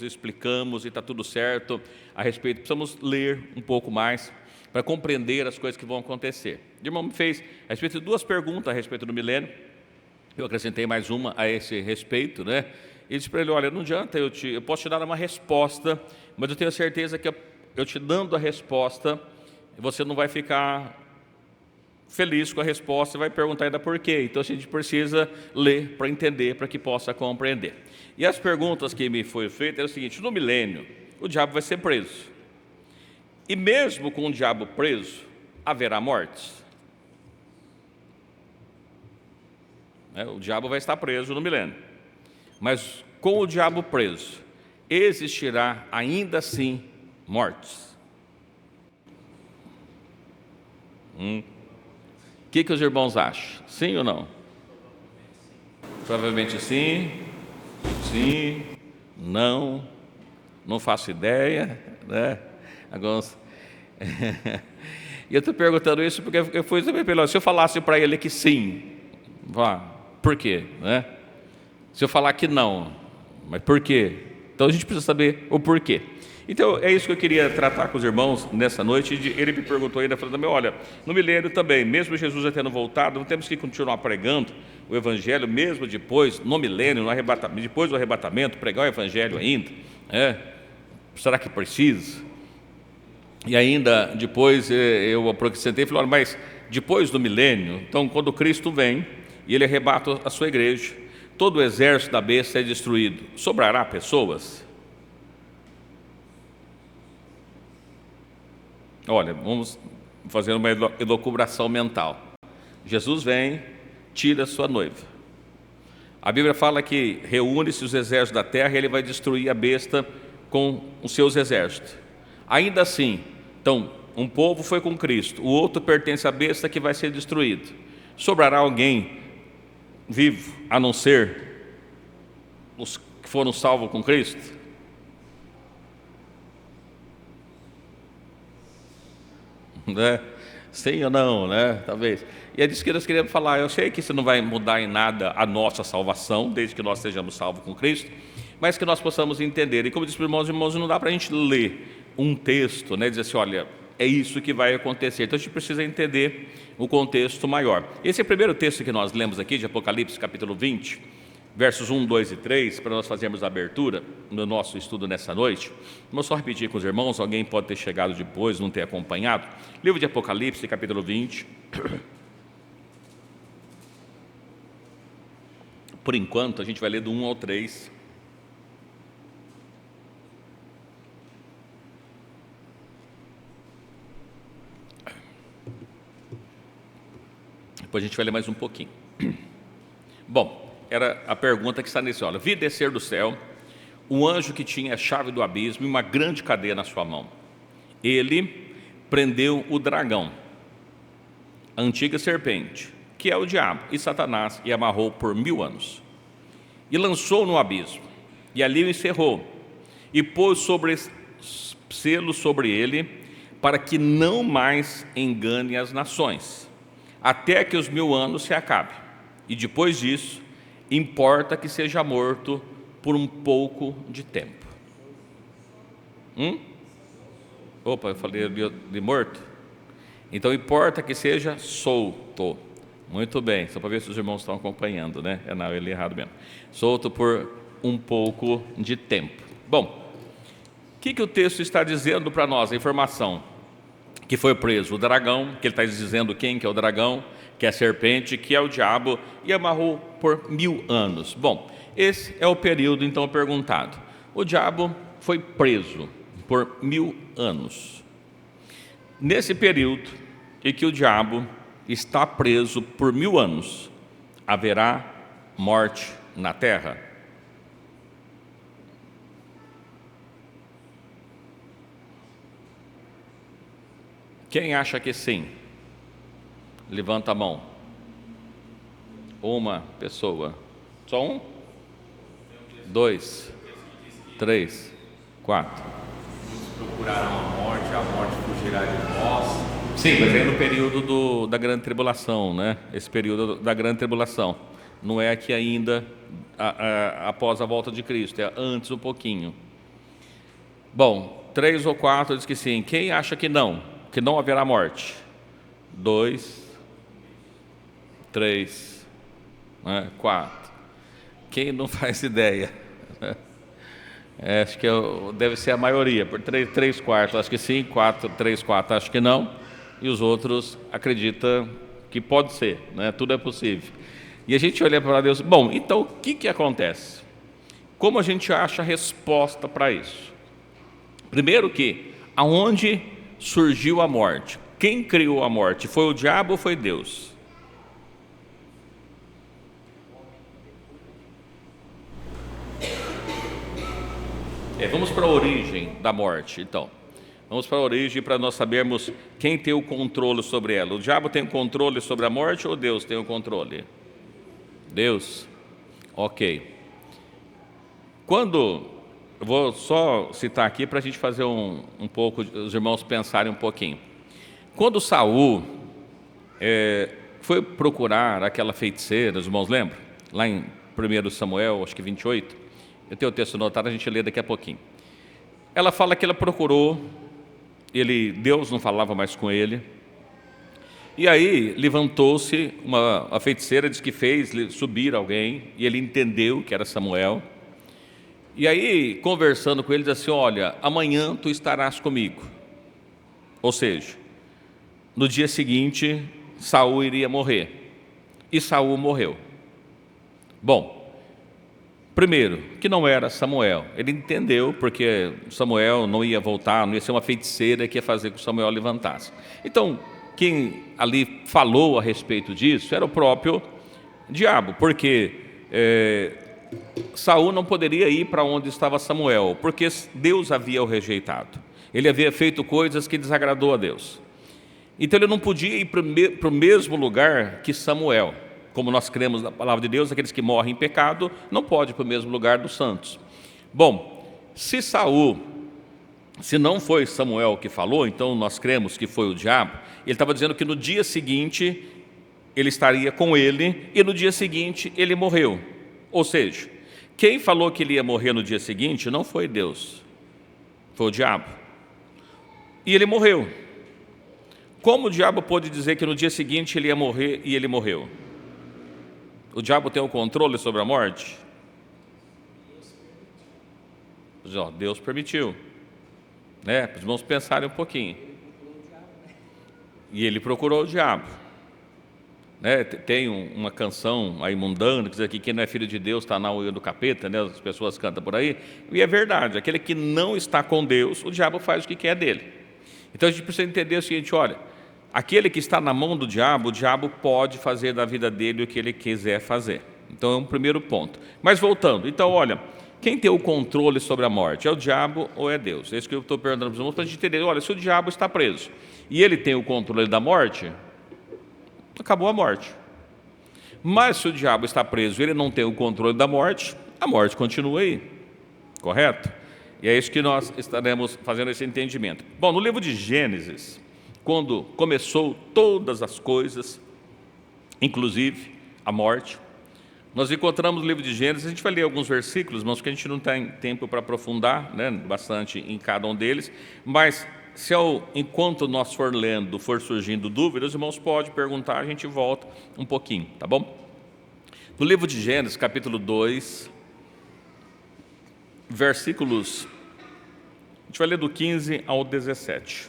explicamos e está tudo certo a respeito. Precisamos ler um pouco mais para compreender as coisas que vão acontecer. O irmão me fez a respeito de duas perguntas a respeito do milênio. Eu acrescentei mais uma a esse respeito, né? E disse para ele: olha, não adianta, eu posso te dar uma resposta, mas eu tenho certeza que eu te dando a resposta, você não vai ficar feliz com a resposta e vai perguntar ainda por quê. Então a gente precisa ler para entender, para que possa compreender. E as perguntas que me foi feita é o seguinte: no milênio, o diabo vai ser preso. E mesmo com o diabo preso, haverá mortes? O diabo vai estar preso no milênio. Mas com o diabo preso, existirá ainda assim mortes? O que os irmãos acham? Sim ou não? Provavelmente sim, sim, não faço ideia, né? Alguns... E eu estou perguntando isso porque eu fui também pelo... Se eu falasse para ele que sim, por quê? Né? Se eu falar que não, mas por quê? Então a gente precisa saber o porquê. Então é isso que eu queria tratar com os irmãos nessa noite. Ele me perguntou ainda, falando: olha, no milênio também, mesmo Jesus já tendo voltado, não temos que continuar pregando o evangelho mesmo depois, no milênio, no arrebatamento, depois do arrebatamento, pregar o evangelho ainda? Será que precisa? E ainda depois eu acrescentei e falei: olha, mas depois do milênio, então quando Cristo vem e ele arrebata a sua igreja, todo o exército da besta é destruído, sobrará pessoas? Olha, vamos fazer uma elucubração mental. Jesus vem, tira a sua noiva. A Bíblia fala que reúne-se os exércitos da terra e ele vai destruir a besta com os seus exércitos. Ainda assim, então, um povo foi com Cristo, o outro pertence à besta que vai ser destruído. Sobrará alguém vivo, a não ser os que foram salvos com Cristo? Né? Sim ou não, né? Talvez. E é disso que nós queríamos falar. Eu sei que isso não vai mudar em nada a nossa salvação, desde que nós sejamos salvos com Cristo, mas que nós possamos entender. E como disse para os irmãos, não dá para a gente ler um texto, né, dizer assim: olha, é isso que vai acontecer. Então a gente precisa entender o contexto maior. Esse é o primeiro texto que nós lemos aqui, de Apocalipse, capítulo 20, versos 1, 2 e 3, para nós fazermos a abertura no nosso estudo nessa noite. Vamos só repetir com os irmãos, alguém pode ter chegado depois, não ter acompanhado. Livro de Apocalipse, capítulo 20. Por enquanto, a gente vai ler do 1 ao 3. Depois a gente vai ler mais um pouquinho. Bom, era a pergunta que está nesse: olha, vi descer do céu um anjo que tinha a chave do abismo e uma grande cadeia na sua mão. Ele prendeu o dragão, a antiga serpente, que é o diabo e Satanás, e amarrou por 1000 anos. E lançou no abismo, e ali o encerrou, e pôs selo sobre ele, para que não mais engane as nações, até que os 1000 anos se acabem. E depois disso, importa que seja morto por um pouco de tempo. Opa, eu falei de morto? Então importa que seja solto. Muito bem, só para ver se os irmãos estão acompanhando, né? Não, eu li errado mesmo. Solto por um pouco de tempo. Bom, o que o texto está dizendo para nós? A informação que foi preso o dragão, que ele está dizendo quem que é o dragão, que é a serpente, que é o diabo, e amarrou por 1000 anos. Bom, esse é o período então perguntado. O diabo foi preso por 1000 anos. Nesse período em que o diabo está preso por 1000 anos, haverá morte na terra? Quem acha que sim? Levanta a mão. Uma pessoa. Só um? 2, 3, 4. Muitos procurarão a morte fugirá de nós. Sim, mas é no período da grande tribulação, né? Esse período da grande tribulação. Não é aqui ainda após a volta de Cristo, é antes um pouquinho. Bom, 3 ou 4 diz que sim. Quem acha que não haverá morte? 2, 3, 4. Quem não faz ideia? Acho que deve ser a maioria, por 3 quartos, acho que sim, 3 quartos, acho que não, e os outros acreditam que pode ser, né? Tudo é possível. E a gente olha para Deus, bom, então o que acontece? Como a gente acha a resposta para isso? Primeiro que, aonde surgiu a morte? Quem criou a morte? Foi o diabo ou foi Deus? Vamos para a origem da morte, então. Vamos para a origem para nós sabermos quem tem o controle sobre ela. O diabo tem o controle sobre a morte ou Deus tem o controle? Deus? Ok. Eu vou só citar aqui para a gente fazer um pouco, os irmãos pensarem um pouquinho. Quando Saul foi procurar aquela feiticeira, os irmãos lembram? Lá em 1 Samuel, acho que 28, eu tenho o texto anotado, a gente lê daqui a pouquinho. Ela fala que ela procurou, Deus não falava mais com ele, e aí levantou-se a feiticeira, diz que fez subir alguém, e ele entendeu que era Samuel, e aí conversando com ele, diz assim, olha, amanhã tu estarás comigo, ou seja, no dia seguinte Saul iria morrer, e Saul morreu. Bom, primeiro, que não era Samuel. Ele entendeu, porque Samuel não ia voltar, não ia ser uma feiticeira que ia fazer com que Samuel levantasse. Então, quem ali falou a respeito disso era o próprio diabo, porque Saul não poderia ir para onde estava Samuel, porque Deus havia o rejeitado. Ele havia feito coisas que desagradou a Deus. Então ele não podia ir para o mesmo lugar que Samuel. Como nós cremos na palavra de Deus, aqueles que morrem em pecado não podem ir para o mesmo lugar dos santos. Bom, se não foi Samuel que falou, então nós cremos que foi o diabo. Ele estava dizendo que no dia seguinte ele estaria com ele e no dia seguinte ele morreu. Ou seja, quem falou que ele ia morrer no dia seguinte não foi Deus, foi o diabo. E ele morreu. Como o diabo pôde dizer que no dia seguinte ele ia morrer e ele morreu? O diabo tem o controle sobre a morte? Deus permitiu, né? Para os irmãos pensarem um pouquinho. E ele procurou o diabo, né? Tem uma canção aí mundana que diz que quem não é filho de Deus está na unha do capeta, né? As pessoas cantam por aí, e é verdade, aquele que não está com Deus, o diabo faz o que quer dele. Então a gente precisa entender o seguinte, olha, aquele que está na mão do diabo, o diabo pode fazer da vida dele o que ele quiser fazer. Então é um primeiro ponto. Mas voltando, então olha, quem tem o controle sobre a morte? É o diabo ou é Deus? É isso que eu estou perguntando para os irmãos, para a gente entender. Olha, se o diabo está preso e ele tem o controle da morte, acabou a morte. Mas se o diabo está preso e ele não tem o controle da morte, a morte continua aí, correto? E é isso que nós estaremos fazendo esse entendimento. Bom, no livro de Gênesis, quando começou todas as coisas, inclusive a morte, nós encontramos no livro de Gênesis, a gente vai ler alguns versículos, mas que a gente não tem tempo para aprofundar, né, bastante em cada um deles, mas enquanto nós for lendo, for surgindo dúvidas, os irmãos podem perguntar, a gente volta um pouquinho, tá bom? No livro de Gênesis, capítulo 2, versículos, a gente vai ler do 15 ao 17.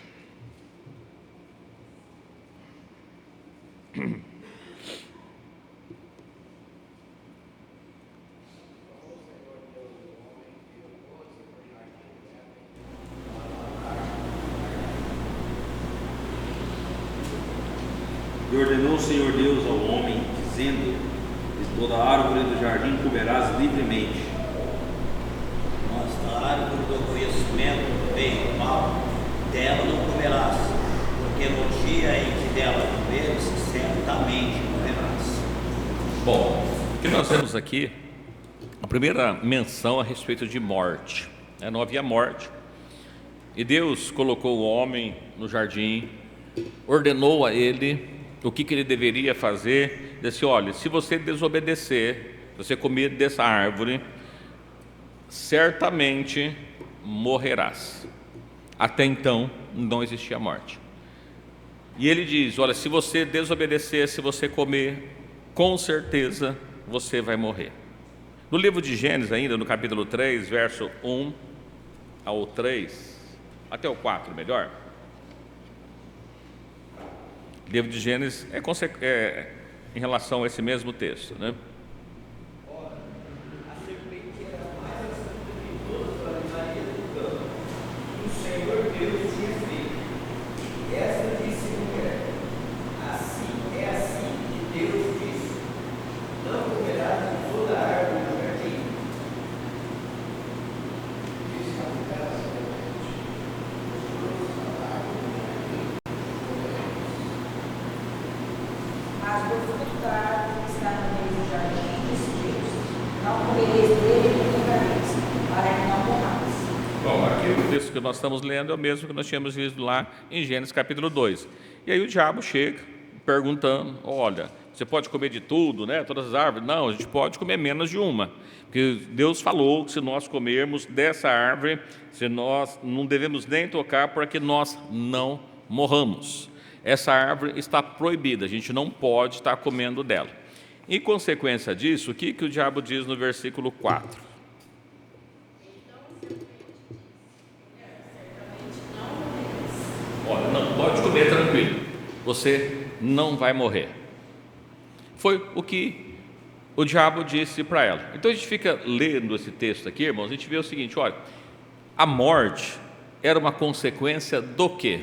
E ordenou o Senhor Deus ao homem, dizendo: de toda árvore do jardim comerás livremente, mas da árvore do conhecimento do bem e do mal, dela não comerás, porque no dia em que dela comeres, certamente morrerás. Bom, o que nós temos aqui, a primeira menção a respeito de morte, né? Não havia morte, e Deus colocou o homem no jardim, ordenou a ele o que ele deveria fazer, diz assim, olha, se você desobedecer, se você comer dessa árvore, certamente morrerás. Até então não existia morte. E ele diz, olha, se você desobedecer, se você comer, com certeza você vai morrer. No livro de Gênesis ainda, no capítulo 3, verso 1 ao 3, até o 4 melhor. O livro de Gênesis é em relação a esse mesmo texto, né? Mas do fruto da árvore que está no meio do jardim, disse Deus: não comereis dele nem tocareis, para que não morrais. Bom, aqui o texto que nós estamos lendo é o mesmo que nós tínhamos lido lá em Gênesis capítulo 2. E aí o diabo chega perguntando, olha, você pode comer de tudo, né? Todas as árvores? Não, a gente pode comer menos de uma. Porque Deus falou que se nós comermos dessa árvore, se nós não devemos nem tocar para que nós não morramos. Essa árvore está proibida, a gente não pode estar comendo dela. Em consequência disso, o que o diabo diz no versículo 4? Olha, não, pode comer tranquilo, você não vai morrer. Foi o que o diabo disse para ela. Então a gente fica lendo esse texto aqui, irmãos, a gente vê o seguinte, olha, a morte era uma consequência do quê?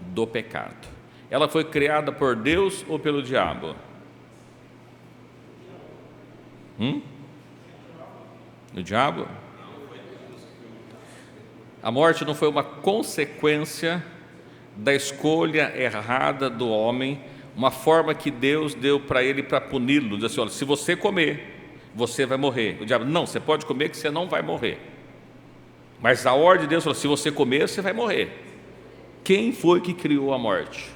Do pecado. Ela foi criada por Deus ou pelo diabo? O diabo? A morte não foi uma consequência da escolha errada do homem, uma forma que Deus deu para ele para puni-lo, diz assim, olha, se você comer, você vai morrer. O diabo, não, você pode comer que você não vai morrer. Mas a ordem de Deus falou, se você comer, você vai morrer. Quem foi que criou a morte?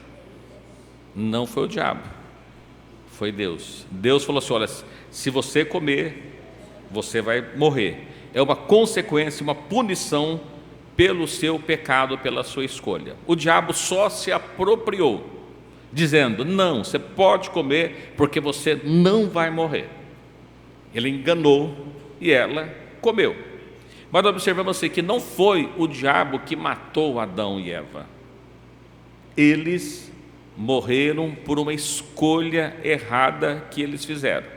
Não foi o diabo, foi Deus. Deus falou assim, olha, se você comer, você vai morrer. É uma consequência, uma punição pelo seu pecado, pela sua escolha. O diabo só se apropriou, dizendo, não, você pode comer porque você não vai morrer. Ele enganou e ela comeu. Mas nós observamos assim, que não foi o diabo que matou Adão e Eva. Eles morreram por uma escolha errada que eles fizeram.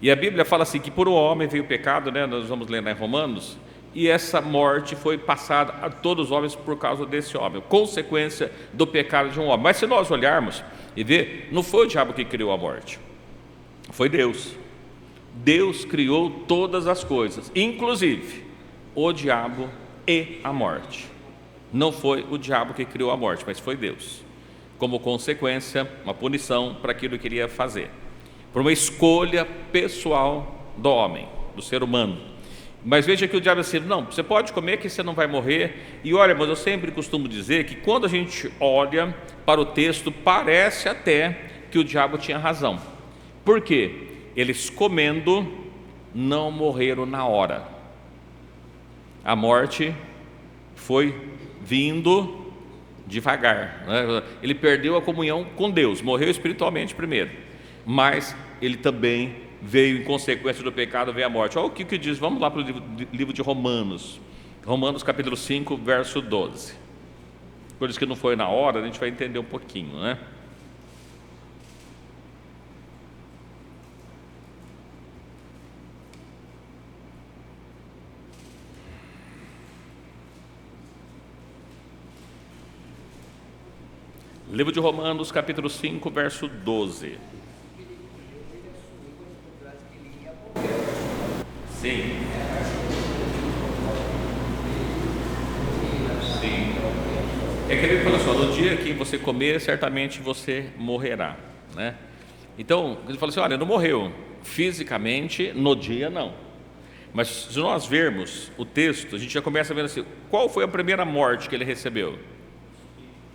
E a Bíblia fala assim, que por um homem veio o pecado, né? Nós vamos ler em Romanos, e essa morte foi passada a todos os homens por causa desse homem, consequência do pecado de um homem. Mas se nós olharmos e ver, não foi o diabo que criou a morte, foi Deus. Deus criou todas as coisas, inclusive o diabo e a morte. Não foi o diabo que criou a morte, mas foi Deus. Como consequência, uma punição para aquilo que ele ia fazer. Por uma escolha pessoal do homem, do ser humano. Mas veja que o diabo disse, não, você pode comer que você não vai morrer. E olha, mas eu sempre costumo dizer que quando a gente olha para o texto, parece até que o diabo tinha razão. Por quê? Eles comendo não morreram na hora. A morte foi vindo devagar, né? Ele perdeu a comunhão com Deus, morreu espiritualmente primeiro, mas ele também veio em consequência do pecado, veio a morte. Olha o que diz, vamos lá para o livro de Romanos, Romanos capítulo 5, verso 12. Por isso que não foi na hora, a gente vai entender um pouquinho, né? Livro de Romanos, capítulo 5, verso 12. Sim. Sim. É que ele falou assim, no dia que você comer, certamente você morrerá, né? Então, ele falou assim, olha, não morreu fisicamente, no dia não. Mas se nós vermos o texto, a gente já começa vendo assim, qual foi a primeira morte que ele recebeu?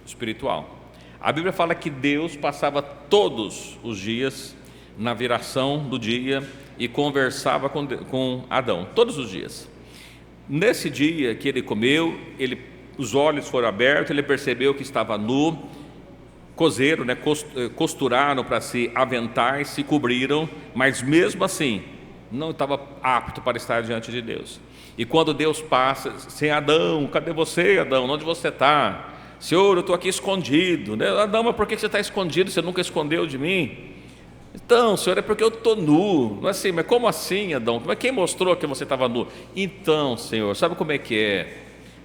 Espiritual. A Bíblia fala que Deus passava todos os dias na viração do dia e conversava com Adão, todos os dias. Nesse dia que ele comeu, os olhos foram abertos, ele percebeu que estava nu, cozeram, né, costuraram para se aventar e se cobriram, mas mesmo assim não estava apto para estar diante de Deus. E quando Deus passa, sem Adão, cadê você, Adão? Onde você está? Senhor, eu estou aqui escondido, né? Adão, mas por que você está escondido? Você nunca escondeu de mim? Então, Senhor, é porque eu estou nu. Não é assim, mas como assim, Adão? Mas quem mostrou que você estava nu? Então, Senhor, sabe como é que é?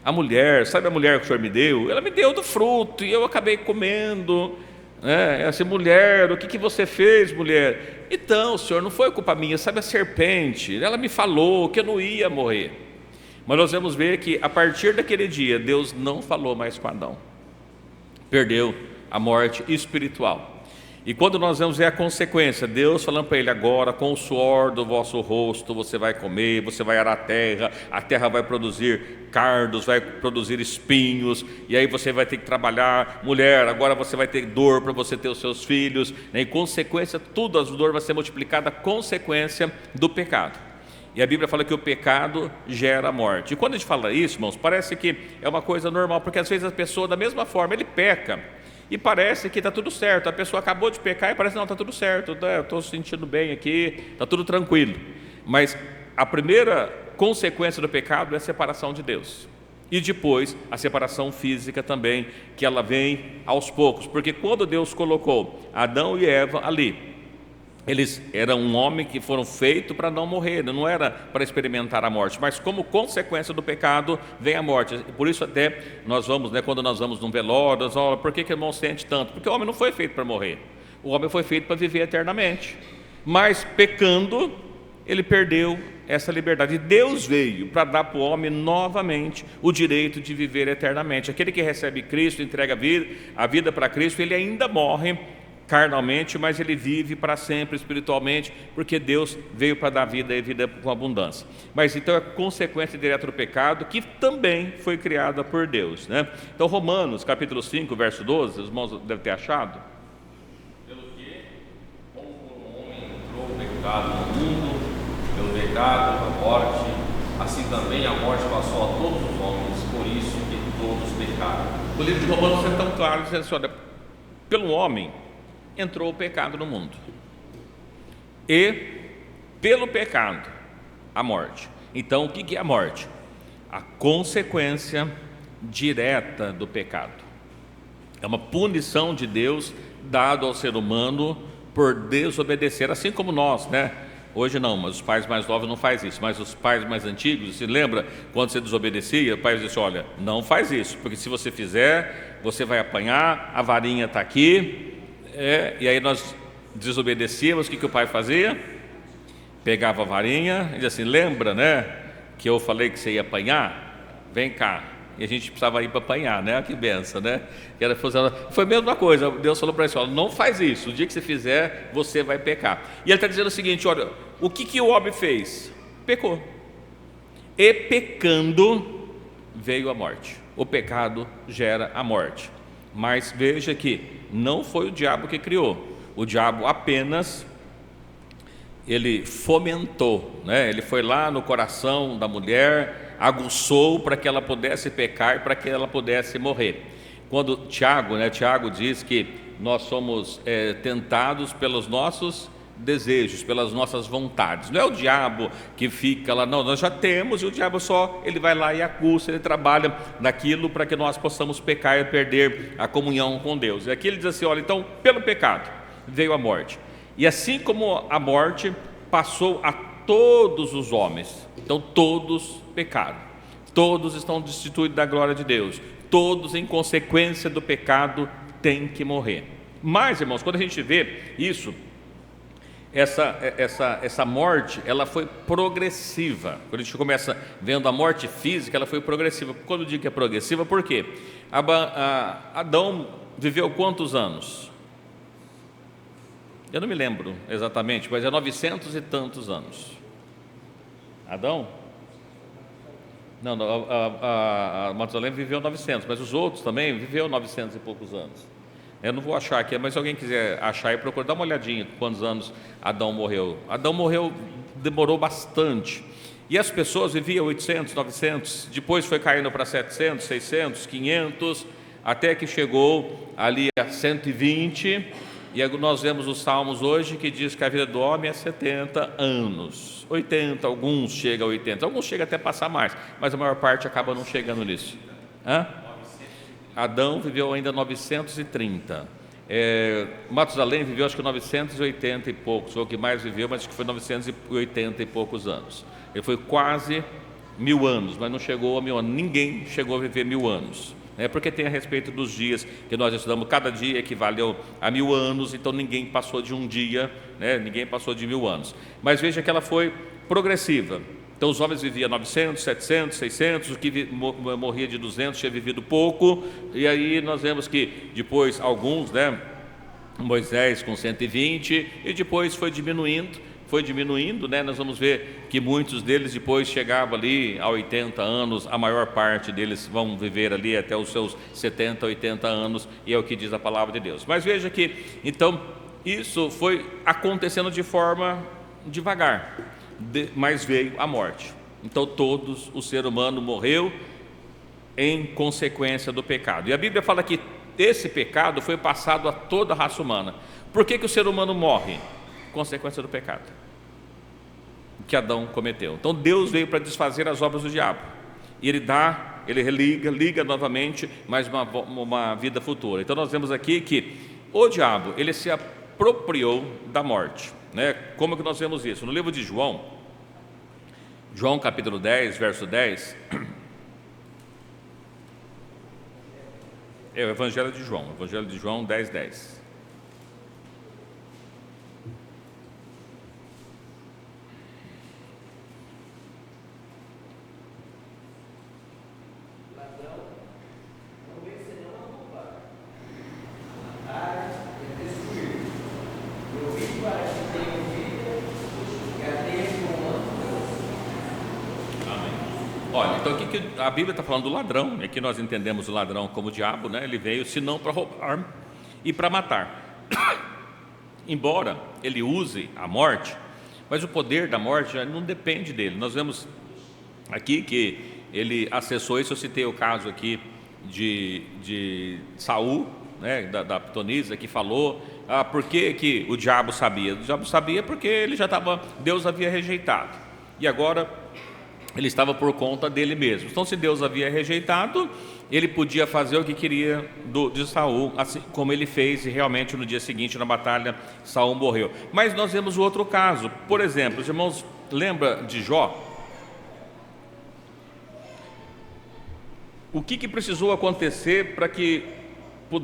A mulher, sabe a mulher que o Senhor me deu? Ela me deu do fruto e eu acabei comendo. Essa mulher, o que você fez, mulher? Então, Senhor, não foi culpa minha, sabe a serpente? Ela me falou que eu não ia morrer. Mas nós vamos ver que a partir daquele dia, Deus não falou mais com Adão. Perdeu a morte espiritual. E quando nós vemos ver a consequência, Deus falando para ele: agora com o suor do vosso rosto você vai comer, você vai arar a terra vai produzir cardos, vai produzir espinhos, e aí você vai ter que trabalhar, mulher, agora você vai ter dor para você ter os seus filhos, né? Em consequência, tudo as dor vai ser multiplicada, consequência do pecado. E a Bíblia fala que o pecado gera morte. E quando a gente fala isso, irmãos, parece que é uma coisa normal, porque às vezes a pessoa, da mesma forma, ele peca e parece que está tudo certo. A pessoa acabou de pecar e parece: não, está tudo certo, eu estou sentindo bem aqui, está tudo tranquilo. Mas a primeira consequência do pecado é a separação de Deus. E depois a separação física também, que ela vem aos poucos. Porque quando Deus colocou Adão e Eva ali, eles eram um homem que foram feitos para não morrer, não era para experimentar a morte, mas como consequência do pecado vem a morte. Por isso até nós vamos, né, quando nós vamos num velório, nós vamos: por que o irmão sente tanto? Porque o homem não foi feito para morrer, o homem foi feito para viver eternamente, mas pecando, ele perdeu essa liberdade. E Deus veio para dar para o homem novamente o direito de viver eternamente. Aquele que recebe Cristo, entrega a vida para Cristo, ele ainda morre carnalmente, mas ele vive para sempre espiritualmente, porque Deus veio para dar vida e vida com abundância. Mas então é consequência direta do pecado, que também foi criada por Deus, né? Então Romanos capítulo 5, verso 12, os irmãos devem ter achado. Pelo que, como por um homem entrou o pecado no mundo, pelo pecado a morte, assim também a morte passou a todos os homens, por isso que todos pecaram. O livro de Romanos é tão claro, dizendo assim: olha, pelo homem entrou o pecado no mundo, e pelo pecado a morte. Então o que é a morte? A consequência direta do pecado. É uma punição de Deus dado ao ser humano por desobedecer, assim como nós, né? Hoje não, mas os pais mais novos não fazem isso, mas os pais mais antigos, se lembra quando você desobedecia, o pai disse: olha, não faz isso, porque se você fizer, você vai apanhar, a varinha está aqui. E aí nós desobedecíamos, o que o pai fazia? Pegava a varinha e dizia assim: lembra, né, que eu falei que você ia apanhar? Vem cá. E a gente precisava ir para apanhar, né? Que benção, né? Foi a mesma coisa. Deus falou para ele: olha, não faz isso, o dia que você fizer, você vai pecar. E ele está dizendo o seguinte: olha, o que o homem fez? Pecou. E pecando veio a morte. O pecado gera a morte. Mas veja que não foi o diabo que criou. O diabo apenas ele fomentou, né? Ele foi lá no coração da mulher, aguçou para que ela pudesse pecar e para que ela pudesse morrer. Quando Tiago diz que nós somos tentados pelos nossos desejos, pelas nossas vontades. Não é o diabo que fica lá, não, nós já temos, e o diabo ele vai lá e acusa, ele trabalha naquilo para que nós possamos pecar e perder a comunhão com Deus. E aqui ele diz assim: olha, então pelo pecado veio a morte, e assim como a morte passou a todos os homens, então todos pecaram, todos estão destituídos da glória de Deus, todos em consequência do pecado têm que morrer. Mas, irmãos, quando a gente vê isso, essa morte, ela foi progressiva. Quando a gente começa vendo a morte física, ela foi progressiva. Quando eu digo que é progressiva, por quê? Adão viveu quantos anos? Eu não me lembro exatamente, mas é 900 e tantos anos. Adão? Não, Matusalém viveu 900, mas os outros também viveu 900 e poucos anos. Eu não vou achar aqui, mas se alguém quiser achar e procurar, dá uma olhadinha quantos anos Adão morreu. Adão morreu, demorou bastante. E as pessoas viviam 800, 900, depois foi caindo para 700, 600, 500, até que chegou ali a 120. E nós vemos os Salmos hoje que diz que a vida do homem é 70 anos. 80, alguns chegam a 80, alguns chegam até a passar mais, mas a maior parte acaba não chegando nisso. Adão viveu ainda 930. Matusalém viveu acho que 980 e poucos, foi o que mais viveu, mas acho que foi 980 e poucos anos. Ele foi quase 1000 anos, mas não chegou a 1000 anos. Ninguém chegou a viver 1000 anos. Porque tem a respeito dos dias que nós estudamos, cada dia equivaleu a 1000 anos, então ninguém passou de um dia, ninguém passou de 1000 anos. Mas veja que ela foi progressiva. Então os homens viviam 900, 700, 600, o que morria de 200 tinha vivido pouco, e aí nós vemos que depois alguns, Moisés com 120, e depois foi diminuindo, nós vamos ver que muitos deles depois chegavam ali a 80 anos, a maior parte deles vão viver ali até os seus 70, 80 anos, e é o que diz a palavra de Deus. Mas veja que, então, isso foi acontecendo de forma devagar, mas veio a morte. Então o ser humano morreu em consequência do pecado. E a Bíblia fala que esse pecado foi passado a toda a raça humana. Por que o ser humano morre? Consequência do pecado que Adão cometeu. Então Deus veio para desfazer as obras do diabo, e ele liga novamente mais uma vida futura. Então nós vemos aqui que o diabo, ele se apropriou da morte, Como que nós vemos isso? No livro de João capítulo 10, verso 10, é o Evangelho de João 10, 10. Olha, então aqui que a Bíblia está falando do ladrão, e aqui nós entendemos o ladrão como o diabo, Ele veio senão para roubar e para matar. Embora ele use a morte, mas o poder da morte já não depende dele. Nós vemos aqui que ele acessou isso. Eu citei o caso aqui de Saul, da pitonisa, que falou, por que o diabo sabia? O diabo sabia porque Deus havia rejeitado, e agora ele estava por conta dele mesmo. Então, se Deus havia rejeitado, ele podia fazer o que queria de Saul, assim como ele fez, e realmente no dia seguinte, na batalha, Saul morreu. Mas nós vemos o outro caso. Por exemplo, os irmãos lembram de Jó? O que precisou acontecer para que o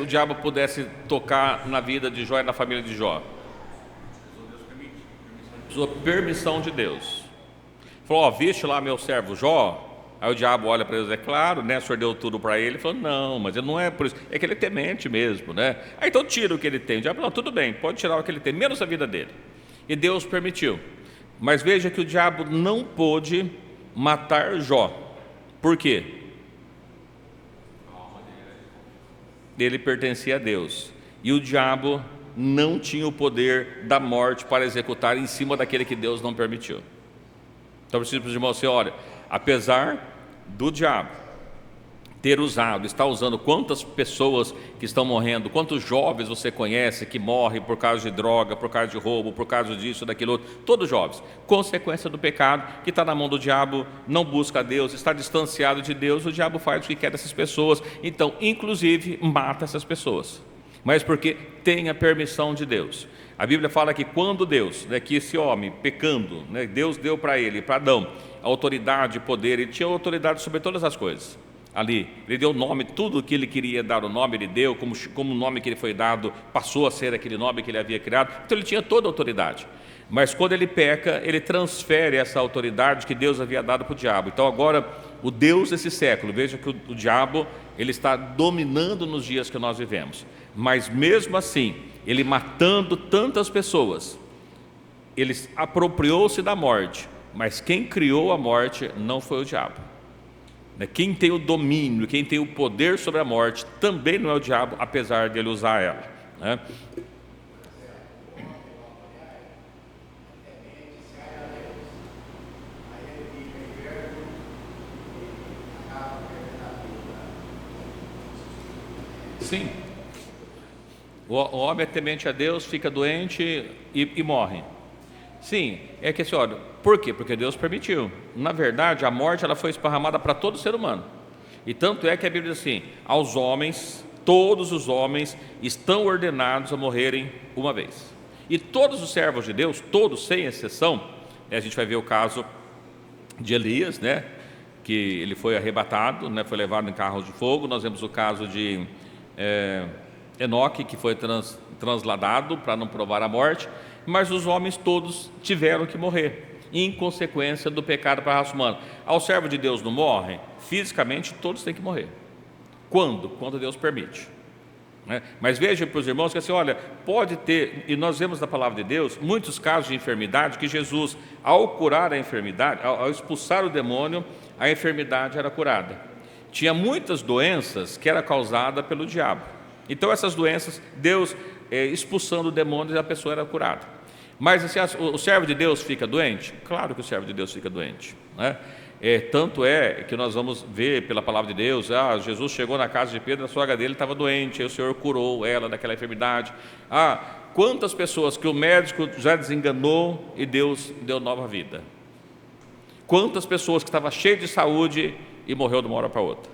diabo pudesse tocar na vida de Jó e na família de Jó? Precisou permissão de Deus. Falou, viste lá meu servo Jó? Aí o diabo olha para eles, é claro, o senhor deu tudo para ele. Ele falou, não, mas ele não é por isso, é que ele é temente mesmo, Aí então tira o que ele tem. O diabo, não, tudo bem, pode tirar o que ele tem, menos a vida dele. E Deus permitiu. Mas veja que o diabo não pôde matar Jó. Por quê? Ele pertencia a Deus, e o diabo não tinha o poder da morte para executar em cima daquele que Deus não permitiu. Então, preciso para os irmãos, olha, apesar do diabo está usando, quantas pessoas que estão morrendo, quantos jovens você conhece que morrem por causa de droga, por causa de roubo, por causa disso, daquilo outro, todos jovens, consequência do pecado que está na mão do diabo, não busca a Deus, está distanciado de Deus, o diabo faz o que quer dessas pessoas, então, inclusive, mata essas pessoas, mas porque tem a permissão de Deus. A Bíblia fala que quando Deus, que esse homem pecando, Deus deu para ele, para Adão, autoridade, poder, ele tinha autoridade sobre todas as coisas. Ali, ele deu o nome, tudo que ele queria dar o nome, ele deu, como o nome que ele foi dado, passou a ser aquele nome que ele havia criado, então ele tinha toda a autoridade. Mas quando ele peca, ele transfere essa autoridade que Deus havia dado para o diabo. Então agora, o Deus desse século, veja que o diabo, ele está dominando nos dias que nós vivemos. Mas mesmo assim, ele matando tantas pessoas, ele apropriou-se da morte, mas quem criou a morte não foi o diabo. Quem tem o domínio, quem tem o poder sobre a morte, também não é o diabo, apesar de ele usar ela, né? Sim. O homem é temente a Deus, fica doente e morre. Sim, é que assim, olha, por quê? Porque Deus permitiu. Na verdade, a morte ela foi esparramada para todo ser humano. E tanto é que a Bíblia diz assim: aos homens, todos os homens estão ordenados a morrerem uma vez. E todos os servos de Deus, todos sem exceção, a gente vai ver o caso de Elias, né? Que ele foi arrebatado, né? Foi levado em carros de fogo. Nós vemos o caso de Enoque, que foi transladado para não provar a morte. Mas os homens todos tiveram que morrer, em consequência do pecado para a raça humana. Ao servo de Deus não morre, fisicamente todos têm que morrer. Quando? Quando Deus permite, né? Mas veja para os irmãos que assim, olha, pode ter, e nós vemos na palavra de Deus, muitos casos de enfermidade que Jesus, ao curar a enfermidade, ao expulsar o demônio, a enfermidade era curada. Tinha muitas doenças que era causada pelo diabo. Então essas doenças, Deus expulsando o demônio, a pessoa era curada. Mas assim, o servo de Deus fica doente? Claro que o servo de Deus fica doente, né? Tanto é que nós vamos ver pela palavra de Deus, Jesus chegou na casa de Pedro, a sogra dele estava doente, aí o Senhor curou ela daquela enfermidade. Quantas pessoas que o médico já desenganou e Deus deu nova vida. Quantas pessoas que estavam cheias de saúde e morreu de uma hora para outra.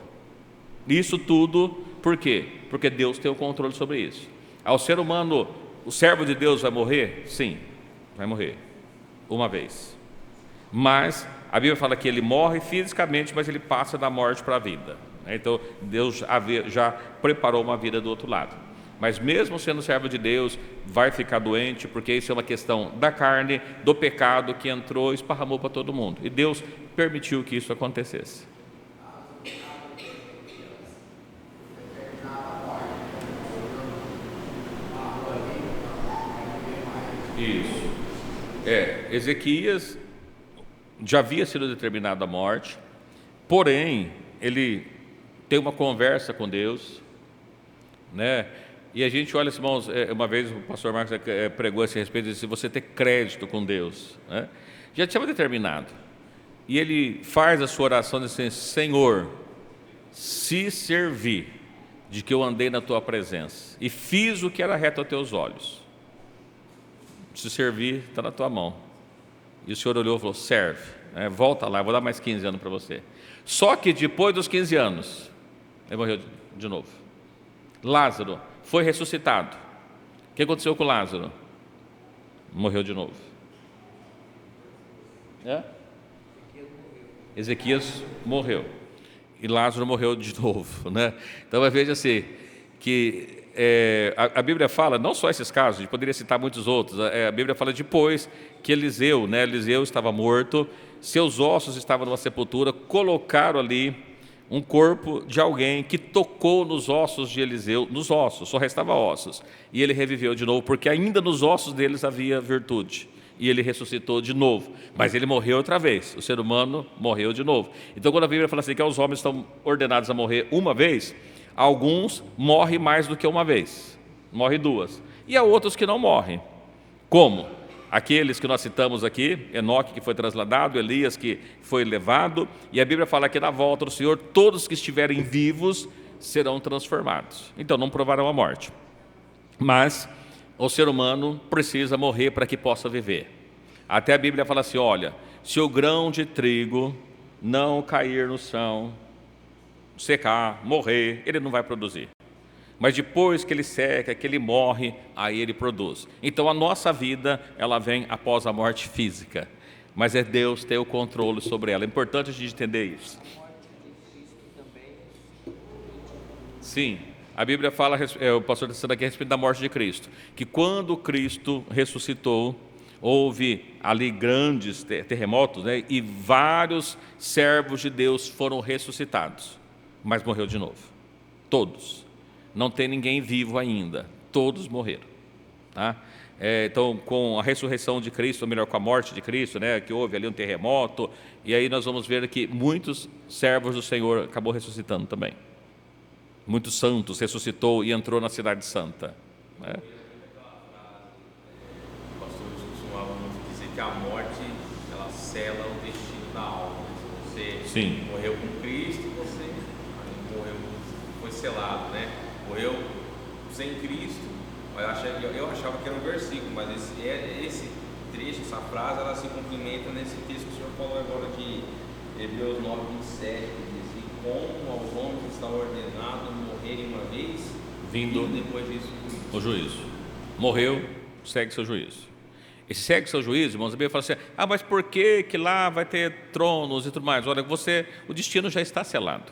Isso tudo, por quê? Porque Deus tem o controle sobre isso. Ao ser humano, o servo de Deus vai morrer? Sim, vai morrer, uma vez. Mas a Bíblia fala que ele morre fisicamente, mas ele passa da morte para a vida. Então Deus já preparou uma vida do outro lado. Mas mesmo sendo servo de Deus, vai ficar doente, porque isso é uma questão da carne, do pecado que entrou e esparramou para todo mundo. E Deus permitiu que isso acontecesse. Isso. Ezequias já havia sido determinado a morte, porém, ele tem uma conversa com Deus, né? E a gente olha, irmãos, uma vez o pastor Marcos pregou a esse respeito, disse: você ter crédito com Deus, né? Já tinha determinado. E ele faz a sua oração dizendo assim: Senhor, se servir de que eu andei na tua presença e fiz o que era reto aos teus olhos, se servir, está na tua mão. E o Senhor olhou e falou: serve, volta lá, eu vou dar mais 15 anos para você. Só que depois dos 15 anos, ele morreu de novo. Lázaro foi ressuscitado. O que aconteceu com Lázaro? Morreu de novo. Ezequias morreu. E Lázaro morreu de novo, né? Então veja assim, que a Bíblia fala, não só esses casos, a gente poderia citar muitos outros. A Bíblia fala depois que Eliseu estava morto, seus ossos estavam numa sepultura, colocaram ali um corpo de alguém que tocou nos ossos de Eliseu, nos ossos, só restava ossos, e ele reviveu de novo, porque ainda nos ossos deles havia virtude, e ele ressuscitou de novo, mas ele morreu outra vez, o ser humano morreu de novo. Então quando a Bíblia fala assim que os homens estão ordenados a morrer uma vez, alguns morrem mais do que uma vez, morrem duas, e há outros que não morrem. Como? Aqueles que nós citamos aqui, Enoque que foi trasladado, Elias que foi levado, e a Bíblia fala que na volta do Senhor, todos que estiverem vivos serão transformados. Então não provarão a morte, mas o ser humano precisa morrer para que possa viver. Até a Bíblia fala assim, olha, se o grão de trigo não cair no chão, secar, morrer, ele não vai produzir. Mas depois que ele seca, que ele morre, aí ele produz. Então a nossa vida, ela vem após a morte física, mas é Deus ter o controle sobre ela. É importante a gente entender isso. Sim, a Bíblia fala, o pastor está dizendo aqui a respeito da morte de Cristo, que quando Cristo ressuscitou, houve ali grandes terremotos, né, e vários servos de Deus foram ressuscitados, mas morreu de novo, todos. Não tem ninguém vivo ainda, todos morreram, tá? Então, com a ressurreição de Cristo, ou melhor, com a morte de Cristo, né, que houve ali um terremoto, e aí nós vamos ver que muitos servos do Senhor acabou ressuscitando também. Muitos santos ressuscitou e entrou na cidade santa, né? Os pastores costumavam muito dizer que a morte, ela sela o destino da alma. Se você Sim. morreu com Cristo, você morreu, foi selado, né? Morreu sem Cristo. Eu achava que era um versículo, mas esse trecho, essa frase, ela se complementa nesse texto que o senhor falou agora de Hebreus 9:27, que diz: e como aos homens está ordenado morrerem uma vez, Vindo e depois disso o juízo. Morreu, segue seu juízo. Esse segue seu juízo, irmãos, a Bíblia fala assim: mas por que lá vai ter tronos e tudo mais? Olha, o destino já está selado.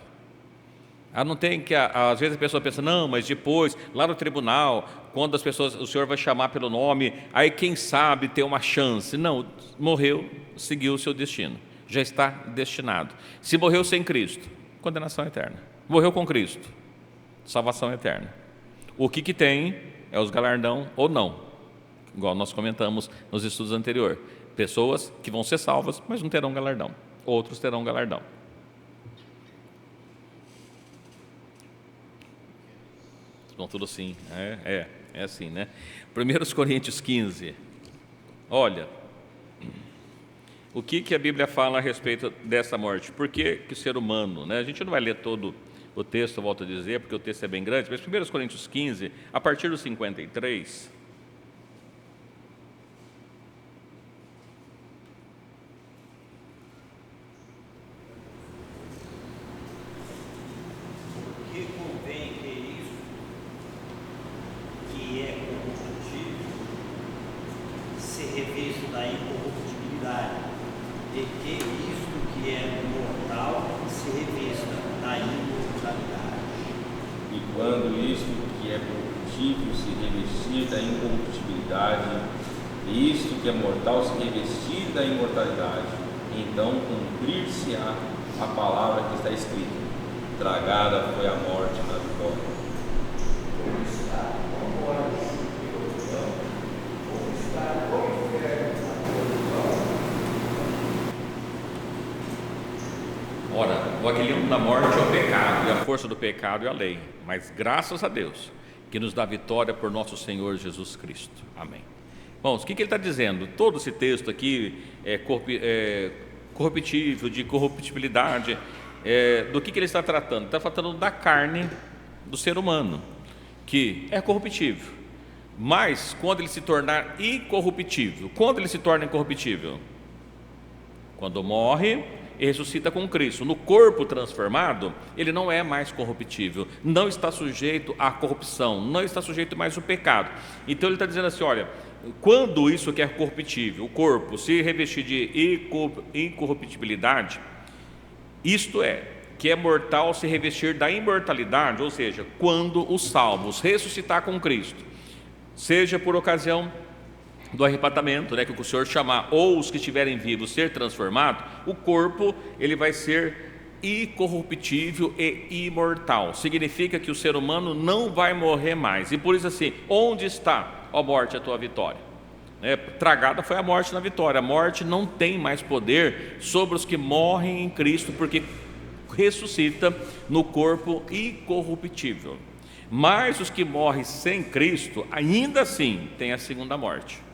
Não tem que, às vezes a pessoa pensa, não, mas depois, lá no tribunal, quando as pessoas, o Senhor vai chamar pelo nome, aí quem sabe ter uma chance. Não, morreu, seguiu o seu destino, já está destinado. Se morreu sem Cristo, condenação eterna. Morreu com Cristo, salvação eterna. O que tem é os galardão ou não, igual nós comentamos nos estudos anteriores. Pessoas que vão ser salvas, mas não terão galardão. Outros terão galardão. Então, tudo assim, é assim, né? 1 Coríntios 15, olha, o que a Bíblia fala a respeito dessa morte? Por que o ser humano, né? A gente não vai ler todo o texto, volto a dizer, porque o texto é bem grande, mas 1 Coríntios 15, a partir do 53, isto que é mortal se revestir da imortalidade, então cumprir-se-á a palavra que está escrita: tragada foi a morte na vitória. Ora, o aguilhão da morte é o pecado, e a força do pecado é a lei, mas graças a Deus que nos dá vitória por nosso Senhor Jesus Cristo. Amém. Bom, o que ele está dizendo? Todo esse texto aqui é corruptível, de corruptibilidade, do que ele está tratando? Está tratando da carne do ser humano, que é corruptível, mas quando ele se tornar incorruptível, quando ele se torna incorruptível? Quando morre e ressuscita com Cristo. No corpo transformado, ele não é mais corruptível, não está sujeito à corrupção, não está sujeito mais ao pecado. Então ele está dizendo assim, olha, quando isso que é corruptível, o corpo se revestir de incorruptibilidade, isto é, que é mortal se revestir da imortalidade, ou seja, quando os salvos ressuscitar com Cristo, seja por ocasião do arrebatamento, né, que o Senhor chamar, ou os que estiverem vivos ser transformados, o corpo ele vai ser incorruptível e imortal. Significa que o ser humano não vai morrer mais. E por isso assim, onde está, ó morte, a tua vitória? Tragada foi a morte na vitória. A morte não tem mais poder sobre os que morrem em Cristo, porque ressuscita no corpo incorruptível. Mas os que morrem sem Cristo, ainda assim, têm a segunda morte.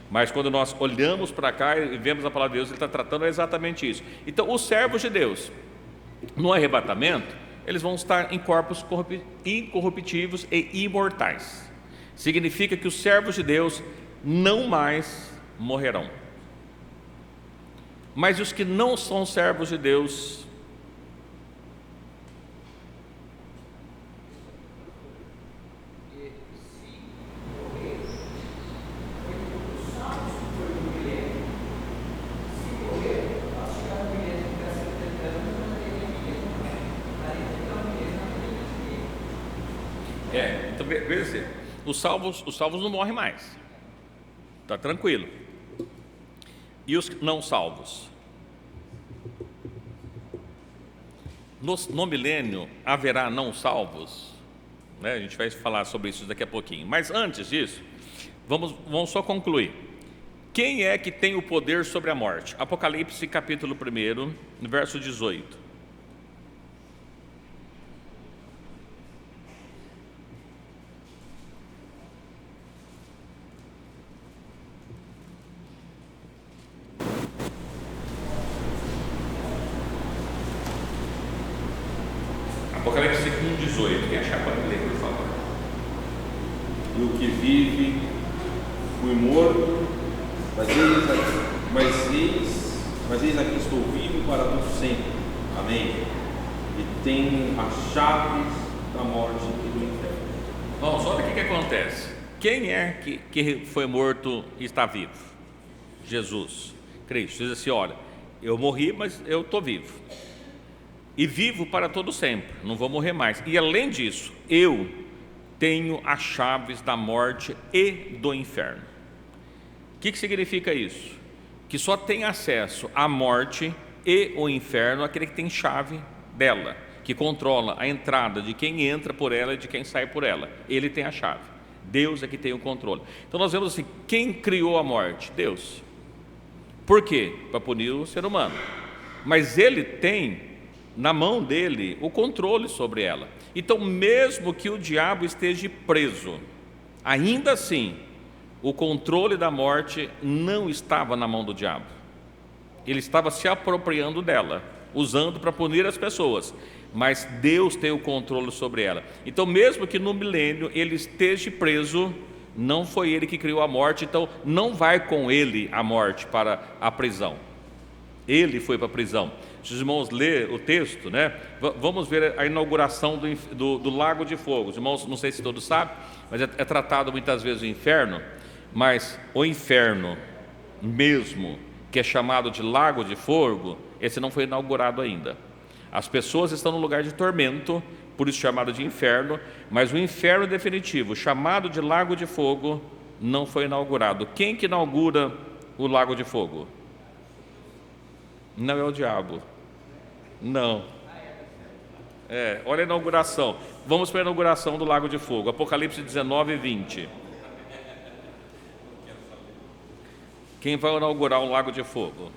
Mas quando nós olhamos para cá e vemos a palavra de Deus, ele está tratando exatamente isso. Então, os servos de Deus, no arrebatamento, eles vão estar em corpos incorruptíveis e imortais. Significa que os servos de Deus não mais morrerão. Mas os que não são servos de Deus, então, veja, os salvos não morrem mais, está tranquilo. E os não salvos? No milênio haverá não salvos, A gente vai falar sobre isso daqui a pouquinho. Mas antes disso, Vamos só concluir. Quem é que tem o poder sobre a morte? Apocalipse capítulo 1, verso 18. Apocalipse 1:18. Quem achar pode ler, por favor. E o que vive, fui morto, mas eis aqui estou vivo para todo sempre. Amém. E tenho as chaves da morte e do inferno. Bom, olha o que acontece. Quem é que foi morto e está vivo? Jesus, Cristo. Diz assim, olha, eu morri, mas eu estou vivo. E vivo para todo sempre, não vou morrer mais. E além disso, eu tenho as chaves da morte e do inferno. O que significa isso? Que só tem acesso à morte e o inferno aquele que tem chave dela, que controla a entrada de quem entra por ela e de quem sai por ela. Ele tem a chave. Deus é que tem o controle. Então nós vemos assim, quem criou a morte? Deus. Por quê? Para punir o ser humano. Mas ele tem na mão dele o controle sobre ela. Então, mesmo que o diabo esteja preso, ainda assim, o controle da morte não estava na mão do diabo. Ele estava se apropriando dela, usando para punir as pessoas, mas Deus tem o controle sobre ela. Então, mesmo que no milênio ele esteja preso, não foi ele que criou a morte, então não vai com ele a morte para a prisão. Ele foi para a prisão. Se os irmãos lerem o texto, né? Vamos ver a inauguração do lago de fogo. Os irmãos, não sei se todos sabem, mas é tratado muitas vezes o inferno, mas o inferno mesmo, que é chamado de lago de fogo, esse não foi inaugurado ainda. As pessoas estão no lugar de tormento, por isso chamado de inferno, mas o inferno definitivo, chamado de lago de fogo, não foi inaugurado. Quem que inaugura o lago de fogo? Não é o diabo. Não. Olha a inauguração. Vamos para a inauguração do lago de fogo. Apocalipse 19:20. Quem vai inaugurar o lago de fogo?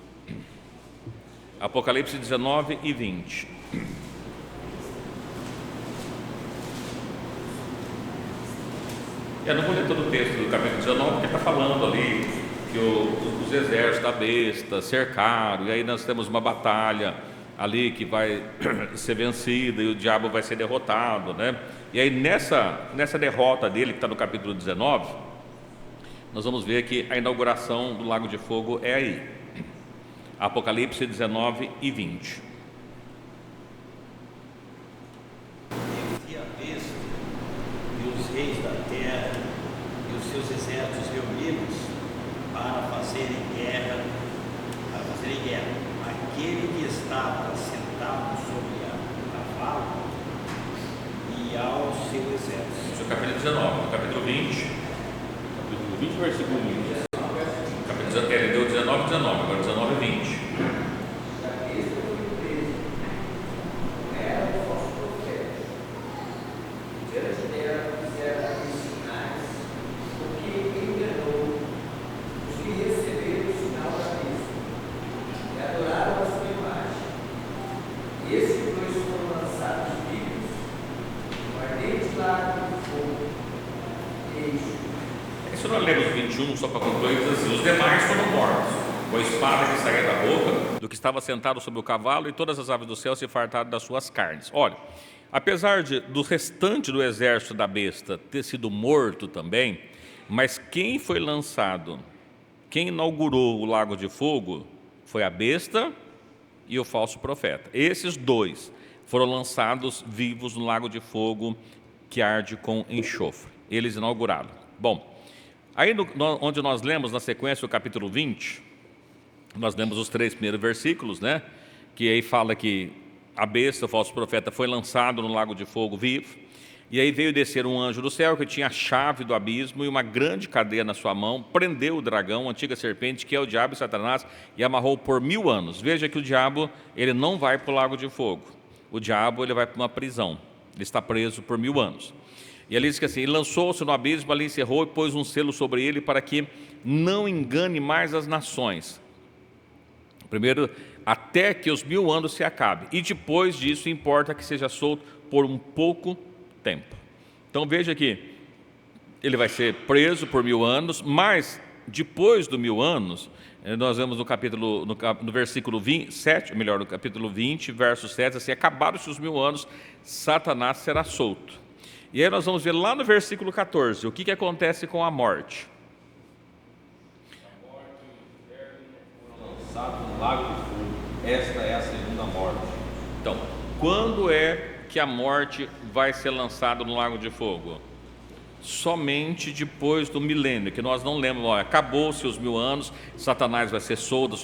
Apocalipse 19:20. Eu não vou ler todo o texto do capítulo 19, porque está falando ali que os exércitos da besta cercaram, e aí nós temos uma batalha ali que vai ser vencida e o diabo vai ser derrotado, né? E aí nessa derrota dele, que está no capítulo 19, nós vamos ver que a inauguração do lago de fogo é aí. Apocalipse 19:20. E a besta e os reis da terra e os seus exércitos reunidos para fazerem guerra. Aquele que estava sentado sobre a cavalo e ao seu exército. Isso é o capítulo 19, no capítulo 20. Capítulo 20, versículo 1. Capítulo, ele deu 19, agora 19:20. Se nós lemos 21, só para concluir, diz assim: os demais foram mortos, com a espada que saía da boca do que estava sentado sobre o cavalo, e todas as aves do céu se fartaram das suas carnes. Olha, apesar do restante do exército da besta ter sido morto também, mas quem foi lançado, quem inaugurou o lago de fogo, foi a besta e o falso profeta. Esses dois foram lançados vivos no lago de fogo que arde com enxofre. Eles inauguraram. Bom, aí onde nós lemos na sequência o capítulo 20, nós lemos os 3 primeiros versículos, né? Que aí fala que a besta, o falso profeta, foi lançado no lago de fogo vivo, e aí veio descer um anjo do céu que tinha a chave do abismo e uma grande cadeia na sua mão, prendeu o dragão, a antiga serpente, que é o diabo e Satanás, e amarrou por 1000 anos. Veja que o diabo, ele não vai para o lago de fogo. O diabo, ele vai para uma prisão. Ele está preso por 1000 anos. E ali diz que assim, ele lançou-se no abismo, ali encerrou e pôs um selo sobre ele para que não engane mais as nações. Primeiro, até que os 1000 anos se acabem. E depois disso, importa que seja solto por um pouco tempo. Então veja que ele vai ser preso por 1000 anos, mas depois dos 1000 anos, nós vemos no versículo 27, melhor, no capítulo 20, verso 7, assim, acabaram-se os 1000 anos, Satanás será solto. E aí nós vamos ver lá no versículo 14, o que acontece com a morte. A morte e o inferno foram lançados no lago de fogo. Esta é a segunda morte. Então, quando é que a morte vai ser lançada no lago de fogo? Somente depois do milênio, que nós não lembramos, acabou-se os 1000 anos, Satanás vai ser solto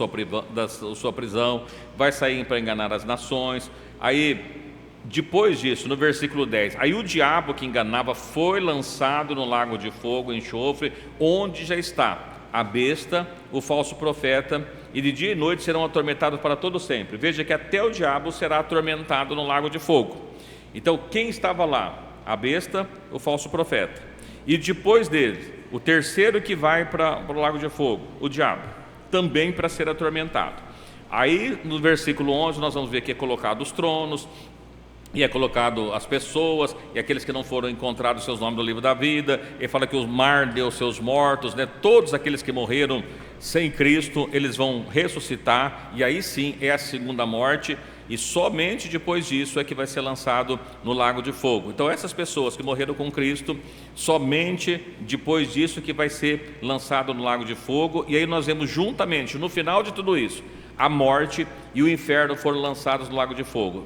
da sua prisão, vai sair para enganar as nações. Aí, depois disso, no versículo 10, aí o diabo que enganava foi lançado no lago de fogo e enxofre, onde já está a besta, o falso profeta, e de dia e noite serão atormentados para todo sempre. Veja que até o diabo será atormentado no lago de fogo. Então, quem estava lá? A besta, o falso profeta. E depois dele, o terceiro que vai para o lago de fogo, o diabo, também para ser atormentado. Aí, no versículo 11, nós vamos ver que é colocado os tronos, e é colocado as pessoas, e aqueles que não foram encontrados seus nomes no livro da vida. Ele fala que o mar deu seus mortos, né? Todos aqueles que morreram sem Cristo, eles vão ressuscitar, e aí sim é a segunda morte, e somente depois disso é que vai ser lançado no lago de fogo. Então essas pessoas que morreram com Cristo, somente depois disso que vai ser lançado no lago de fogo. E aí nós vemos juntamente, no final de tudo isso, a morte e o inferno foram lançados no lago de fogo.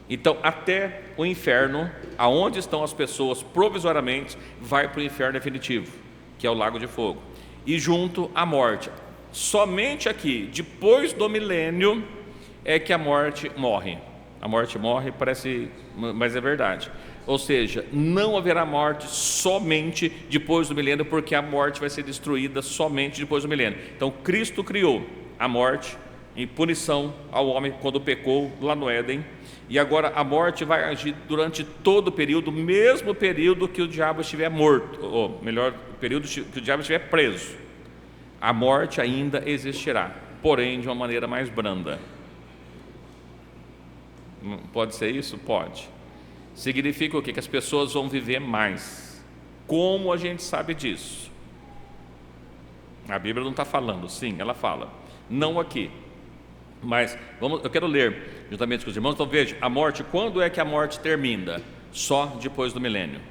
Então até o inferno, aonde estão as pessoas provisoriamente, vai para o inferno definitivo, que é o lago de fogo. E junto à morte, somente aqui, depois do milênio, é que a morte morre. A morte morre, parece, mas é verdade. Ou seja, não haverá morte somente depois do milênio, porque a morte vai ser destruída somente depois do milênio. Então Cristo criou a morte em punição ao homem quando pecou lá no Éden, e agora a morte vai agir durante todo o período, mesmo período que o diabo estiver morto, ou melhor, o período que o diabo estiver preso. A morte ainda existirá, porém de uma maneira mais branda. Pode ser isso? Pode. Significa o quê? Que as pessoas vão viver mais. Como a gente sabe disso? A Bíblia não está falando, sim, ela fala. Não aqui. Mas eu quero ler juntamente com os irmãos. Então veja, a morte, quando é que a morte termina? Só depois do milênio.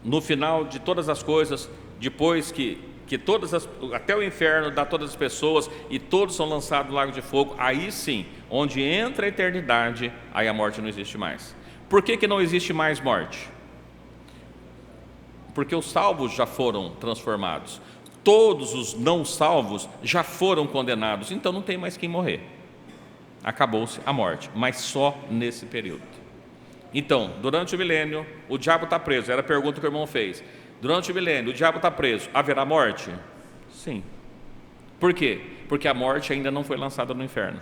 No final de todas as coisas, depois que até o inferno dá todas as pessoas e todos são lançados no lago de fogo, aí sim, onde entra a eternidade, aí a morte não existe mais. Por que não existe mais morte? Porque os salvos já foram transformados, todos os não salvos já foram condenados, então não tem mais quem morrer. Acabou-se a morte, mas só nesse período. Então, durante o milênio, o diabo está preso, era a pergunta que o irmão fez. Durante o milênio, o diabo está preso, haverá morte? Sim. Por quê? Porque a morte ainda não foi lançada no inferno.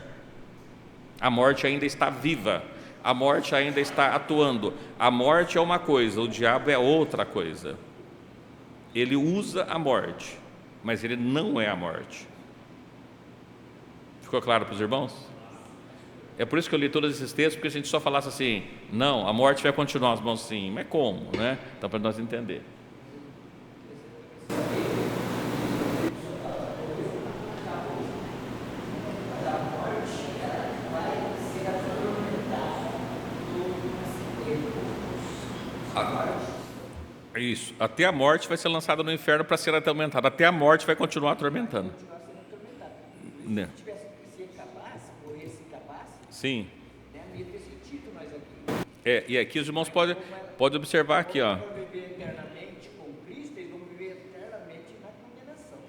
A morte ainda está viva, a morte ainda está atuando. A morte é uma coisa, o diabo é outra coisa. Ele usa a morte, mas ele não é a morte. Ficou claro para os irmãos? É por isso que eu li todos esses textos, porque a gente só falasse assim, não, a morte vai continuar, os irmãos assim, mas como, né? Então para nós entender. Isso, até a morte vai ser lançada no inferno para ser atormentada. Até a morte vai continuar atormentando. Né? Se tivesse que ser capaz, morrer se capaz, Sim. né, não ia ter sentido nós aqui. E aqui os irmãos podem observar aqui, ó. Eles vão viver eternamente com Cristo, eles vão viver eternamente na condenação.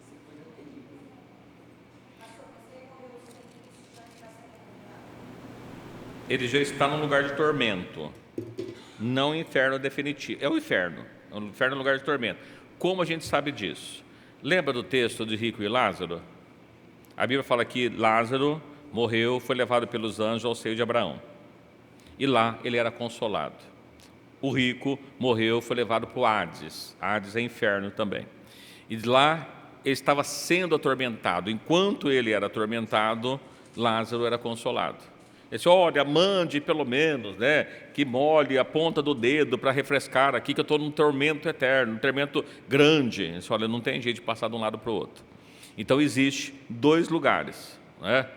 Isso é coisa terrível. Ele já está num lugar de tormento, não inferno definitivo. É o inferno é um lugar de tormento. Como a gente sabe disso? Lembra do texto de Rico e Lázaro? A Bíblia fala que Lázaro morreu, foi levado pelos anjos ao seio de Abraão. E lá ele era consolado. o rico morreu, foi levado para o Hades. Hades é inferno também. E lá ele estava sendo atormentado. Enquanto ele era atormentado, Lázaro era consolado. Ele disse: olha, mande pelo menos, né, que molhe a ponta do dedo para refrescar aqui, que eu estou num tormento eterno, um tormento grande. Ele disse: olha, não tem jeito de passar de um lado para o outro. Então existe 2 lugares, né?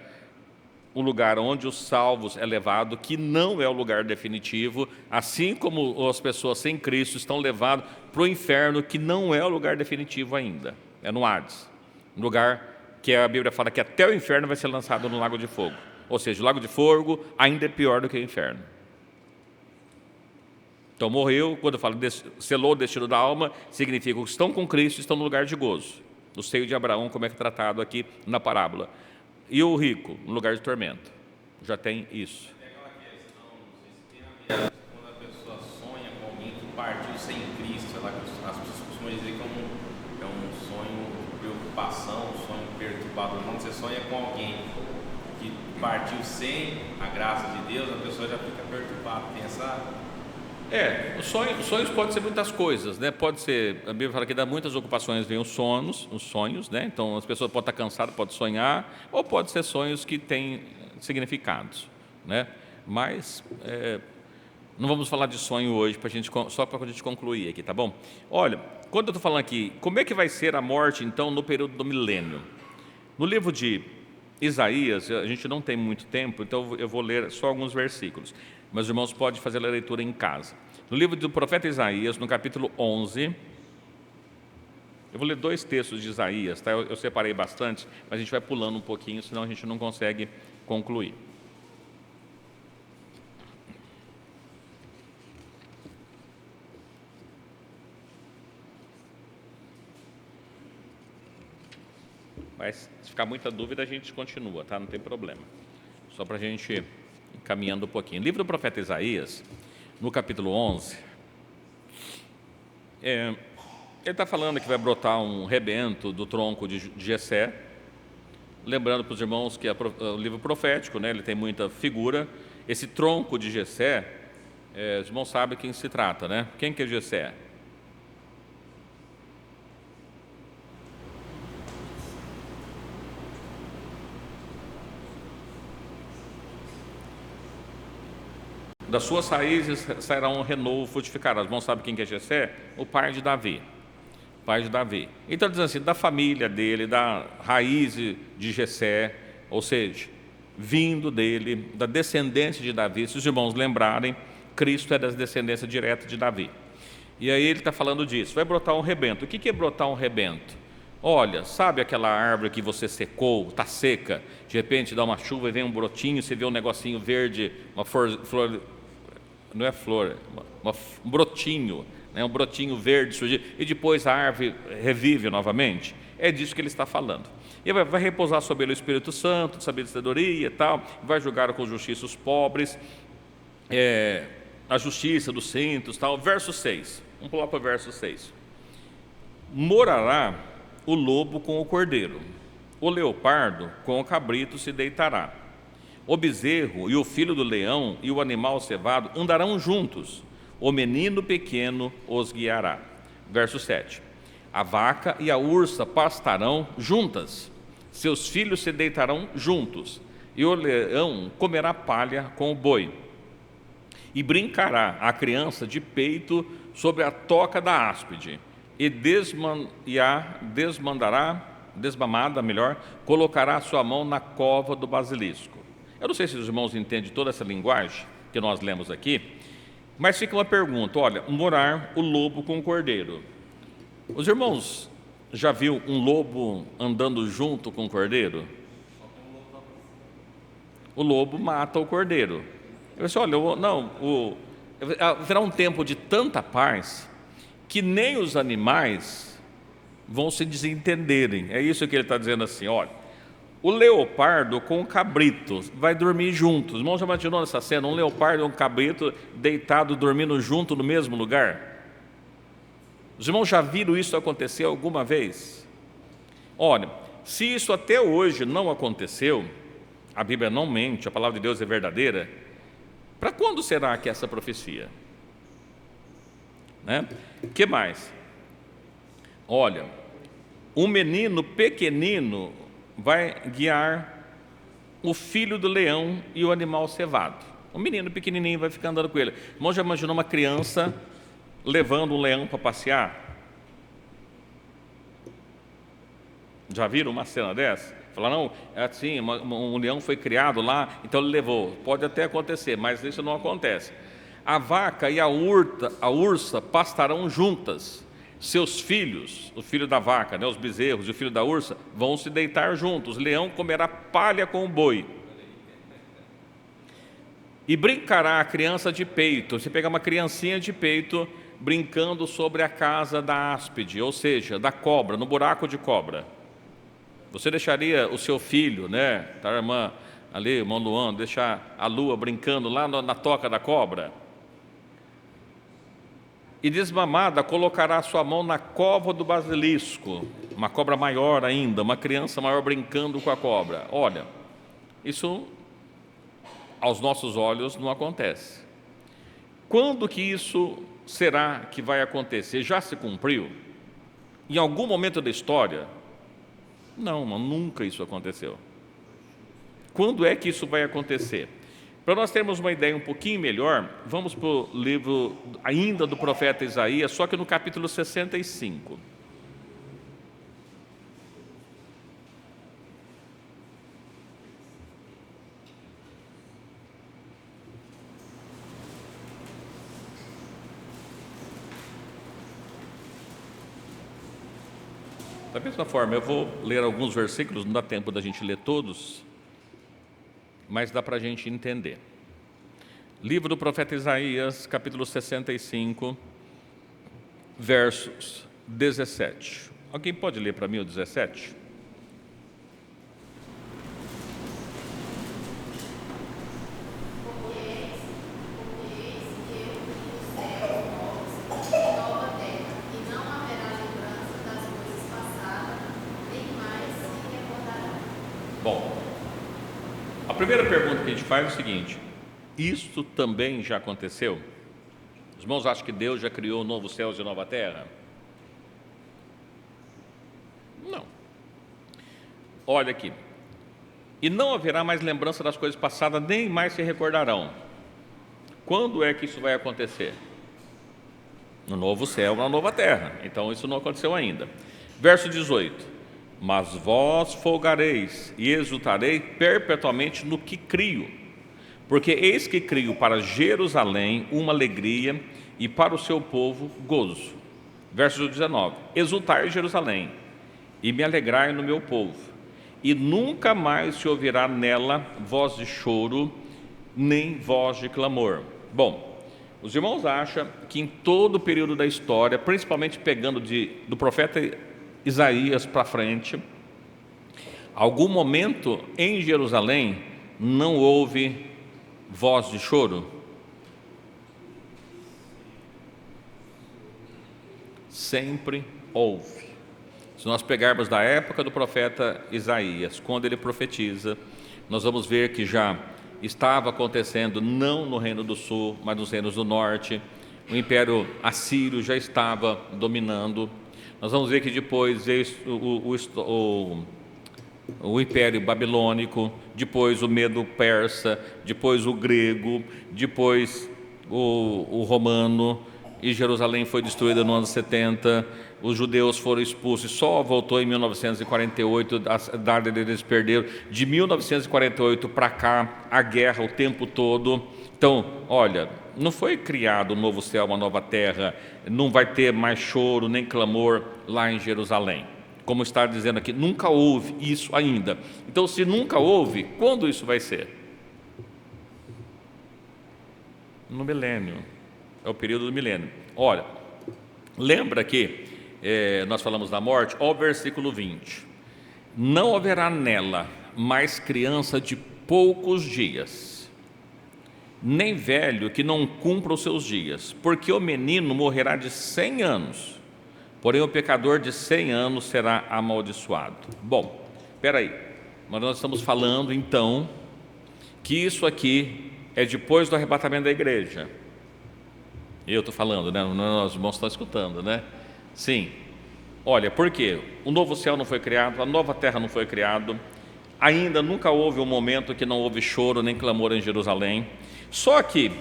O lugar onde os salvos é levado, que não é o lugar definitivo, assim como as pessoas sem Cristo estão levadas para o inferno, que não é o lugar definitivo ainda, é no Hades, um lugar que a Bíblia fala que até o inferno vai ser lançado no lago de fogo, ou seja, o lago de fogo ainda é pior do que o inferno. Então morreu, quando eu falo selou o destino da alma, significa que estão com Cristo, estão no lugar de gozo, no seio de Abraão, como é que é tratado aqui na parábola. E o rico, no lugar de tormento. Já tem isso. Quando a pessoa sonha com alguém que partiu sem Cristo, as pessoas costumam dizer que é um sonho de preocupação, um sonho perturbador. Quando você sonha com alguém que partiu sem a graça de Deus, a pessoa já fica perturbada. Tem essa... Os sonhos podem ser muitas coisas, né? Pode ser, a Bíblia fala que dá muitas ocupações, vem os sonhos, né? Então as pessoas podem estar cansadas, podem sonhar, ou pode ser sonhos que têm significados, né? Mas não vamos falar de sonho hoje, só para a gente concluir aqui, tá bom? Olha, quando eu estou falando aqui, como é que vai ser a morte então no período do milênio? No livro de Isaías, a gente não tem muito tempo, então eu vou ler só alguns versículos. Meus irmãos podem fazer a leitura em casa. No livro do profeta Isaías, no capítulo 11, eu vou ler 2 textos de Isaías, tá? Eu separei bastante, mas a gente vai pulando um pouquinho, senão a gente não consegue concluir. Mas se ficar muita dúvida, a gente continua, tá? Não tem problema. Só para a gente ir caminhando um pouquinho. Livro do profeta Isaías, no capítulo 11, ele está falando que vai brotar um rebento do tronco de Jessé. Lembrando para os irmãos que o livro profético, né, ele tem muita figura. Esse tronco de Jessé, os irmãos sabem quem se trata, né? Quem que é Jessé? Das suas raízes sairá um renovo frutificará. Os irmãos sabem quem que é Jessé? O pai de Davi. Então, diz assim, da família dele, da raiz de Jessé, ou seja, vindo dele, da descendência de Davi. Se os irmãos lembrarem, Cristo é da descendência direta de Davi. E aí ele está falando disso. Vai brotar um rebento. O que é brotar um rebento? Olha, sabe aquela árvore que você secou, está seca, de repente dá uma chuva e vem um brotinho, você vê um negocinho verde, uma flor, não é flor, um brotinho, né, um brotinho verde surgir, e depois a árvore revive novamente. É disso que ele está falando. E vai repousar sobre ele o Espírito Santo, saber de sabedoria e tal, vai julgar com justiça os pobres, a justiça dos santos, tal. Verso 6, vamos pular para o verso 6. Morará o lobo com o cordeiro, o leopardo com o cabrito se deitará. O bezerro e o filho do leão e o animal cevado andarão juntos, o menino pequeno os guiará. Verso 7. A vaca e a ursa pastarão juntas, seus filhos se deitarão juntos, e o leão comerá palha com o boi. E brincará a criança de peito sobre a toca da áspide, e desmamada, colocará sua mão na cova do basilisco. Eu não sei se os irmãos entendem toda essa linguagem que nós lemos aqui, mas fica uma pergunta, olha, morar o lobo com o cordeiro. Os irmãos já viu um lobo andando junto com o cordeiro? O lobo mata o cordeiro. Eu disse, olha, haverá um tempo de tanta paz que nem os animais vão se desentenderem. É isso que ele está dizendo assim, olha, o leopardo com o cabrito vai dormir juntos. Os irmãos já imaginou essa cena, um leopardo e um cabrito deitado, dormindo junto no mesmo lugar? Os irmãos já viram isso acontecer alguma vez? Olha, se isso até hoje não aconteceu, a Bíblia não mente, a palavra de Deus é verdadeira, para quando será que essa profecia? né? Que mais? Olha, um menino pequenino vai guiar o filho do leão e o animal cevado. Um menino pequenininho vai ficar andando com ele. Irmão, já imaginou uma criança levando um leão para passear? Já viram uma cena dessa? Falaram, não, é assim, um leão foi criado lá, então ele levou. Pode até acontecer, mas isso não acontece. A vaca e a ursa pastarão juntas. Seus filhos, o filho da vaca, né, os bezerros e o filho da ursa, vão se deitar juntos. O leão comerá palha com o boi. E brincará a criança de peito. Você pega uma criancinha de peito brincando sobre a casa da áspide, ou seja, da cobra, no buraco de cobra. Você deixaria o seu filho, né, tá, a irmã ali, irmão Luan, deixar a Lua brincando lá na toca da cobra? E desmamada colocará sua mão na cova do basilisco, uma cobra maior ainda, uma criança maior brincando com a cobra. Olha, isso aos nossos olhos não acontece. Quando que isso será que vai acontecer? Já se cumpriu? Em algum momento da história? Não, nunca isso aconteceu. Quando é que isso vai acontecer? Para nós termos uma ideia um pouquinho melhor, vamos para o livro ainda do profeta Isaías, só que no capítulo 65. Da mesma forma, eu vou ler alguns versículos, não dá tempo da gente ler todos, mas dá para a gente entender. Livro do profeta Isaías, capítulo 65, versos 17. Alguém pode ler para mim o 17? Bom, a primeira pergunta que a gente faz é o seguinte: isto também já aconteceu? Os irmãos acham que Deus já criou novos céus e nova terra? Não. Olha aqui. E não haverá mais lembrança das coisas passadas, nem mais se recordarão. Quando é que isso vai acontecer? No novo céu, na nova terra. Então isso não aconteceu ainda. Verso 18. Mas vós folgareis e exultarei perpetuamente no que crio, porque eis que crio para Jerusalém uma alegria e para o seu povo gozo. Verso 19. Exultai Jerusalém e me alegrai no meu povo, e nunca mais se ouvirá nela voz de choro, nem voz de clamor. Bom, os irmãos acham que em todo o período da história, principalmente pegando do profeta Isaías para frente, algum momento em Jerusalém não houve voz de choro? Sempre houve. Se nós pegarmos da época do profeta Isaías, quando ele profetiza, nós vamos ver que já estava acontecendo, não no Reino do Sul, mas nos reinos do Norte. O Império Assírio já estava dominando. Nós vamos ver que depois veio o Império Babilônico, depois o Medo-Persa, depois o grego, depois o romano, e Jerusalém foi destruída no ano 70, os judeus foram expulsos, só voltou em 1948, a cidade deles perderam. De 1948 para cá, a guerra o tempo todo. Então, olha, não foi criado um novo céu, uma nova terra, não vai ter mais choro nem clamor lá em Jerusalém. Como está dizendo aqui, nunca houve isso ainda. Então, se nunca houve, quando isso vai ser? No milênio, é o período do milênio. Olha, lembra que nós falamos da morte? Ó, o versículo 20. Não haverá nela mais criança de poucos dias, nem velho que não cumpra os seus dias, porque o menino morrerá de 100 anos, porém o pecador de 100 anos será amaldiçoado. Bom, espera aí, mas nós estamos falando então que isso aqui é depois do arrebatamento da igreja. Eu estou falando, né? Os irmãos estão escutando, né? Sim. Olha, por quê? O novo céu não foi criado, a nova terra não foi criado, ainda nunca houve um momento que não houve choro nem clamor em Jerusalém. Só que,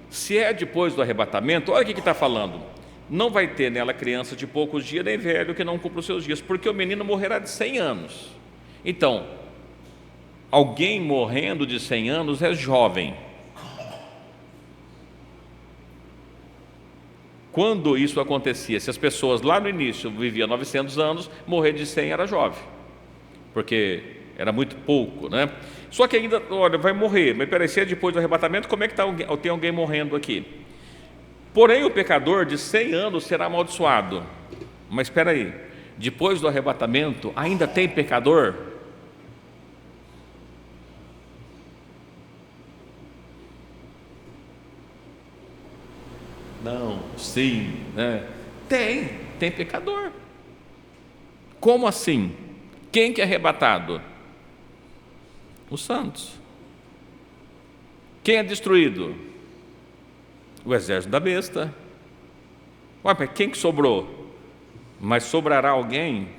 se é depois do arrebatamento, olha o que está falando. Não vai ter nela criança de poucos dias, nem velho que não cumpra os seus dias, porque o menino morrerá de 100 anos. Então, alguém morrendo de 100 anos é jovem. Quando isso acontecia, se as pessoas lá no início viviam 900 anos, morrer de 100 era jovem, porque era muito pouco, né? Só que ainda, olha, vai morrer, mas peraí, se é depois do arrebatamento, como é que tem alguém morrendo aqui? Porém, o pecador de 100 anos será amaldiçoado. Mas espera aí, depois do arrebatamento, ainda tem pecador? Não, sim, né? Tem pecador. Como assim? Quem que é arrebatado? Os santos. Quem é destruído? O exército da besta. Ué, mas quem que sobrou? Mas sobrará alguém?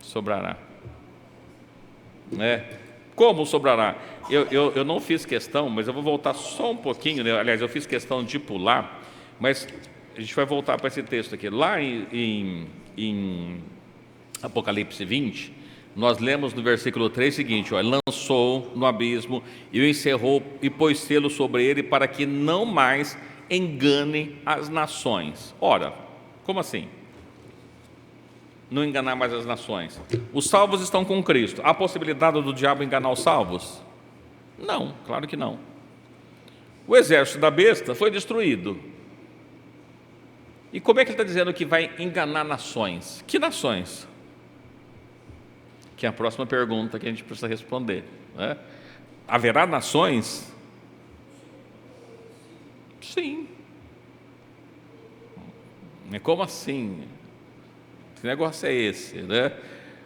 Sobrará. Como sobrará? Eu não fiz questão, mas eu vou voltar só um pouquinho, né? Aliás, eu fiz questão de pular, mas a gente vai voltar para esse texto aqui. Lá em Apocalipse 20, nós lemos no versículo 3 o seguinte: lançou no abismo e o encerrou e pôs selo sobre ele para que não mais engane as nações. Ora, como assim? Não enganar mais as nações. Os salvos estão com Cristo. Há possibilidade do diabo enganar os salvos? Não, claro que não. O exército da besta foi destruído. E como é que ele está dizendo que vai enganar nações? Que nações? Que é a próxima pergunta que a gente precisa responder, né? Haverá nações? Sim. Como assim? Que negócio é esse, né?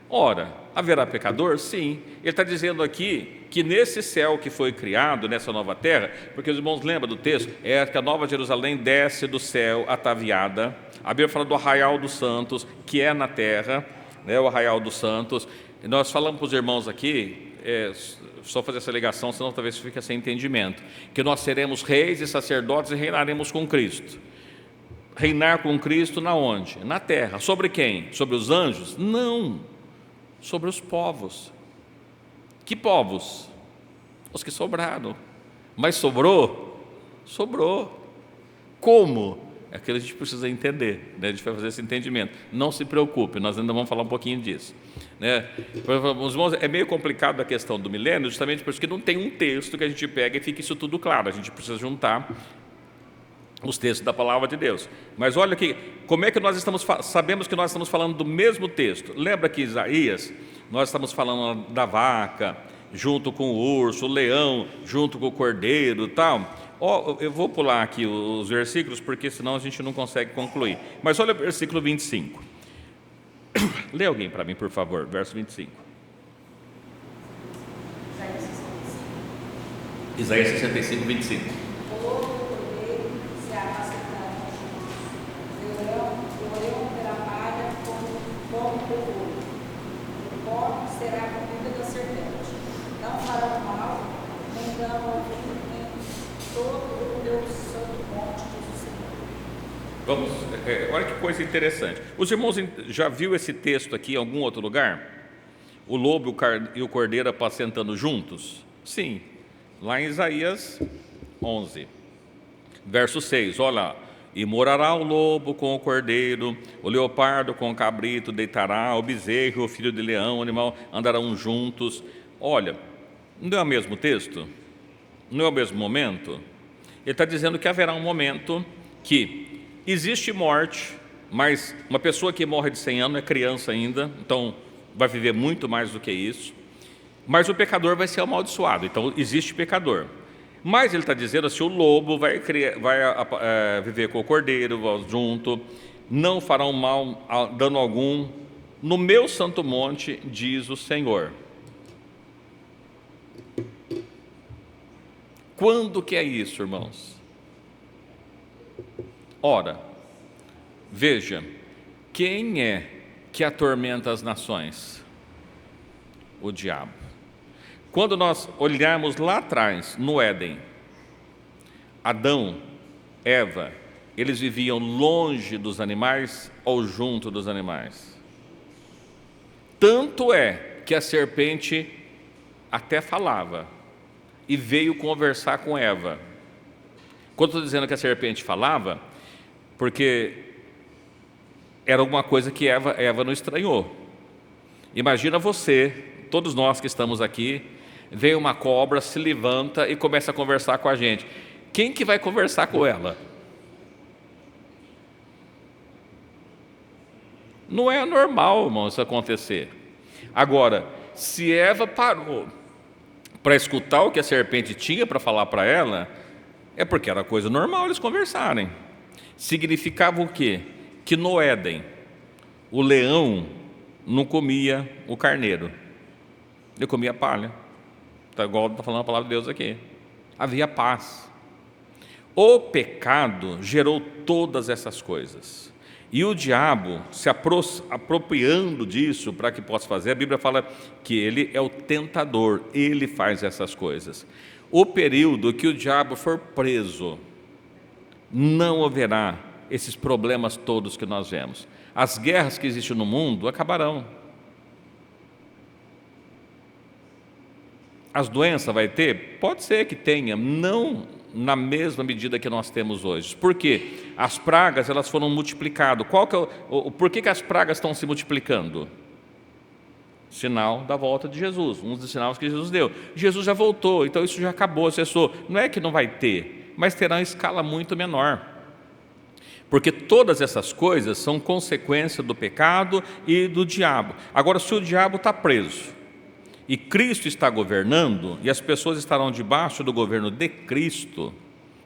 Ora, haverá pecador? Sim. Ele está dizendo aqui que nesse céu que foi criado, nessa nova terra, porque os irmãos lembram do texto, é que a nova Jerusalém desce do céu ataviada. A Bíblia fala do arraial dos santos, que é na terra, né, o arraial dos santos. E nós falamos para os irmãos aqui, só fazer essa ligação, senão talvez fique sem entendimento, que nós seremos reis e sacerdotes e reinaremos com Cristo. Reinar com Cristo na onde? Na terra. Sobre quem? Sobre os anjos? Não. Sobre os povos. Que povos? Os que sobraram. Mas sobrou? Sobrou. Como? É aquilo que a gente precisa entender, né? A gente vai fazer esse entendimento. Não se preocupe, nós ainda vamos falar um pouquinho disso, né? Os irmãos, é meio complicado a questão do milênio, justamente porque não tem um texto que a gente pega e fique isso tudo claro. A gente precisa juntar os textos da palavra de Deus. Mas olha aqui, como é que nós sabemos que nós estamos falando do mesmo texto? Lembra que Isaías, nós estamos falando da vaca, junto com o urso, o leão, junto com o cordeiro e tal. Eu vou pular aqui os versículos, porque senão a gente não consegue concluir. Mas olha o versículo 25. Lê alguém para mim, por favor, verso 25. Isaías 65, 25. Será a comida da serpente. Não farão mal, nem dano ao filho, nem todo o teu santo monte, diz o Senhor. Olha que coisa interessante. Os irmãos já viu esse texto aqui em algum outro lugar? O lobo e o cordeiro apacentando juntos? Sim, lá em Isaías 11, verso 6, olha lá. E morará o lobo com o cordeiro, o leopardo com o cabrito deitará, o bezerro, o filho de leão, o animal andarão juntos. Olha, não é o mesmo texto? Não é o mesmo momento? Ele está dizendo que haverá um momento que existe morte, mas uma pessoa que morre de 100 anos é criança ainda, então vai viver muito mais do que isso. Mas o pecador vai ser amaldiçoado, então existe pecador. Mas ele está dizendo assim, o lobo vai viver com o cordeiro junto, não farão mal, dano algum, no meu santo monte, diz o Senhor. Quando que é isso, irmãos? Ora, veja, quem é que atormenta as nações? O diabo. Quando nós olharmos lá atrás, no Éden, Adão, Eva, eles viviam longe dos animais ou junto dos animais? Tanto é que a serpente até falava e veio conversar com Eva. Quando estou dizendo que a serpente falava, porque era alguma coisa que Eva não estranhou. Imagina você, todos nós que estamos aqui, vem uma cobra, se levanta e começa a conversar com a gente. Quem que vai conversar com ela? Não é normal, irmão, isso acontecer. Agora, se Eva parou para escutar o que a serpente tinha para falar para ela, é porque era coisa normal eles conversarem. Significava o quê? Que no Éden, o leão não comia o carneiro, ele comia palha. Está igual está falando a palavra de Deus aqui. Havia paz. O pecado gerou todas essas coisas. E o diabo, se apropriando disso para que possa fazer, a Bíblia fala que ele é o tentador, ele faz essas coisas. O período que o diabo for preso, não haverá esses problemas todos que nós vemos. As guerras que existem no mundo acabarão. As doenças vai ter? Pode ser que tenha, não na mesma medida que nós temos hoje. Por quê? As pragas elas foram multiplicadas. Por que as pragas estão se multiplicando? Sinal da volta de Jesus, um dos sinais que Jesus deu. Jesus já voltou, então isso já acabou, cessou. Não é que não vai ter, mas terá em escala muito menor. Porque todas essas coisas são consequência do pecado e do diabo. Agora, se o diabo está preso, e Cristo está governando, e as pessoas estarão debaixo do governo de Cristo,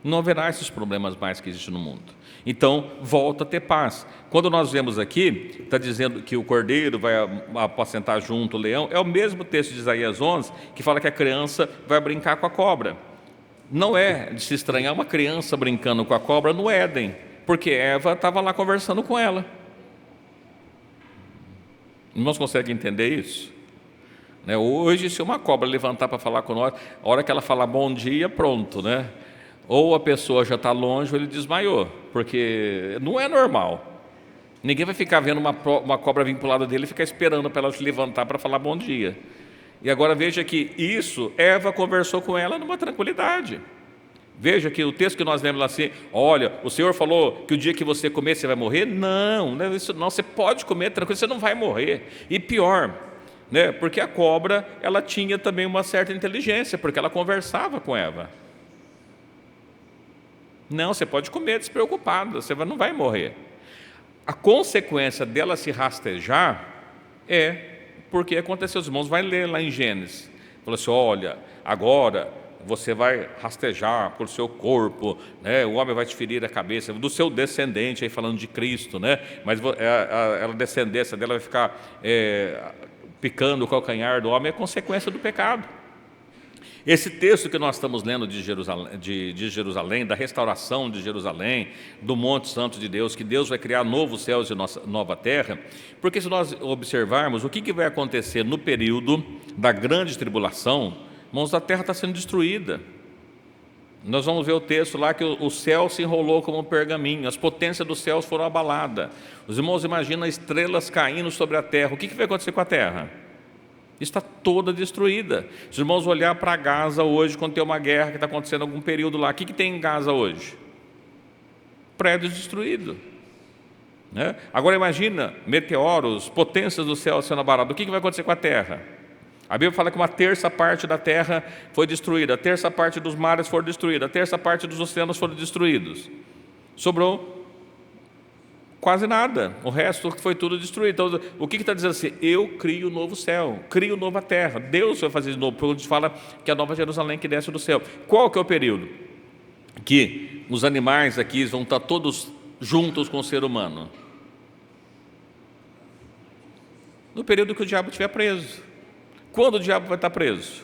não haverá esses problemas mais que existem no mundo. Então, volta a ter paz. Quando nós vemos aqui, está dizendo que o cordeiro vai apacentar junto o leão, é o mesmo texto de Isaías 11, que fala que a criança vai brincar com a cobra. Não é de se estranhar uma criança brincando com a cobra no Éden, porque Eva estava lá conversando com ela. Irmãos, conseguem entender isso? Hoje, se uma cobra levantar para falar com nós, a hora que ela falar bom dia, pronto, né? Ou a pessoa já está longe ou ele desmaiou, porque não é normal. Ninguém vai ficar vendo uma cobra vir para o lado dele e ficar esperando para ela se levantar para falar bom dia. E agora veja que isso, Eva conversou com ela numa tranquilidade. Veja que o texto que nós lemos lá assim, olha, o Senhor falou que o dia que você comer você vai morrer? Não, não é isso não, você pode comer tranquilo, você não vai morrer. E pior, porque a cobra ela tinha também uma certa inteligência, porque ela conversava com Eva. Não, você pode comer despreocupado, você não vai morrer. A consequência dela se rastejar é porque aconteceu. Os irmãos vai ler lá em Gênesis. Falou assim, olha, agora você vai rastejar por seu corpo, o homem vai te ferir a cabeça, do seu descendente, aí falando de Cristo, mas a descendência dela vai ficar picando o calcanhar do homem, é consequência do pecado. Esse texto que nós estamos lendo de Jerusalém, da restauração de Jerusalém, do Monte Santo de Deus, que Deus vai criar novos céus e nova terra, porque se nós observarmos o que vai acontecer no período da grande tribulação, irmãos, a terra está sendo destruída. Nós vamos ver o texto lá que o céu se enrolou como um pergaminho, as potências dos céus foram abaladas. Os irmãos imaginam estrelas caindo sobre a terra. O que vai acontecer com a terra? Está toda destruída. Se os irmãos olhar para Gaza hoje, quando tem uma guerra que está acontecendo em algum período lá, o que tem em Gaza hoje? Prédios destruídos. Agora imagina, meteoros, potências do céu sendo abaladas. O que vai acontecer com a terra? A Bíblia fala que uma terça parte da terra foi destruída, a terça parte dos mares foram destruídos, a terça parte dos oceanos foram destruídos. Sobrou quase nada, o resto foi tudo destruído. Então, o que está dizendo assim? Eu crio um novo céu, crio nova terra. Deus vai fazer de novo, porque a gente fala que é a nova Jerusalém que desce do céu. Qual que é o período? Que os animais aqui vão estar todos juntos com o ser humano. No período que o diabo estiver preso. Quando o diabo vai estar preso?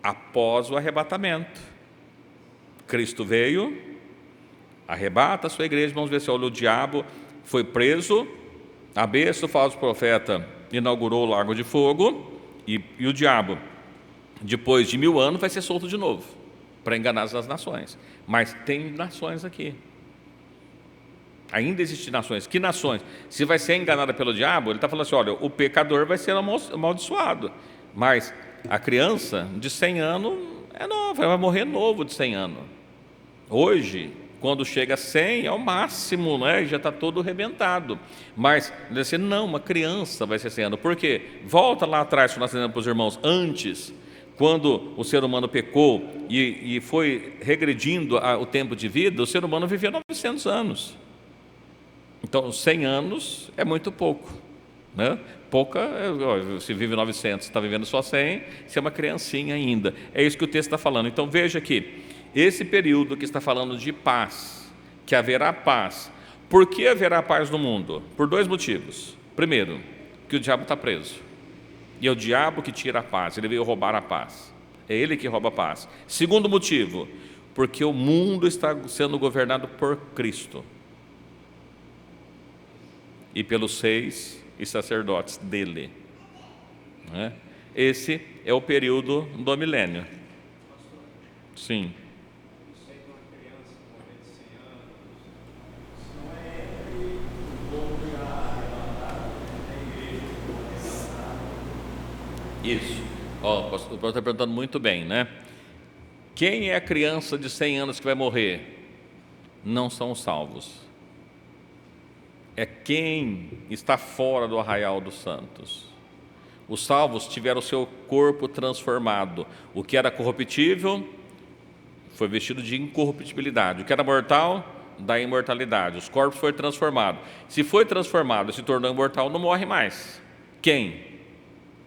Após o arrebatamento. Cristo veio, arrebata a sua igreja. Vamos ver se olha, o diabo foi preso, a besta, o falso profeta, inaugurou o lago de fogo, e o diabo, depois de 1000 anos, vai ser solto de novo, para enganar as nações. Mas tem nações aqui. Ainda existem nações. Que nações? Se vai ser enganada pelo diabo, ele está falando assim, olha, o pecador vai ser amaldiçoado, mas a criança de 100 anos é nova, vai morrer novo de 100 anos. Hoje, quando chega a 100, é o máximo, né? Já está todo arrebentado. Mas, não, uma criança vai ser 100 anos. Por quê? Volta lá atrás, que nós entendemos para os irmãos, antes, quando o ser humano pecou e foi regredindo o tempo de vida, o ser humano vivia 900 anos. Então, 100 anos é muito pouco, né? Se vive 900, está vivendo só 100, você é uma criancinha ainda. É isso que o texto está falando. Então, veja aqui, esse período que está falando de paz, que haverá paz. Por que haverá paz no mundo? Por 2 motivos. Primeiro, que o diabo está preso. E é o diabo que tira a paz, ele veio roubar a paz. É ele que rouba a paz. Segundo motivo, porque o mundo está sendo governado por Cristo e pelos 6 sacerdotes dele. Esse é o período do milênio. Sim. Isso. O pastor está perguntando muito bem, né? Quem é a criança de 100 anos que vai morrer? Não são os salvos. É quem está fora do arraial dos santos. Os salvos tiveram o seu corpo transformado. O que era corruptível foi vestido de incorruptibilidade. O que era mortal, da imortalidade. Os corpos foram transformados. Se foi transformado e se tornou imortal, não morre mais. Quem?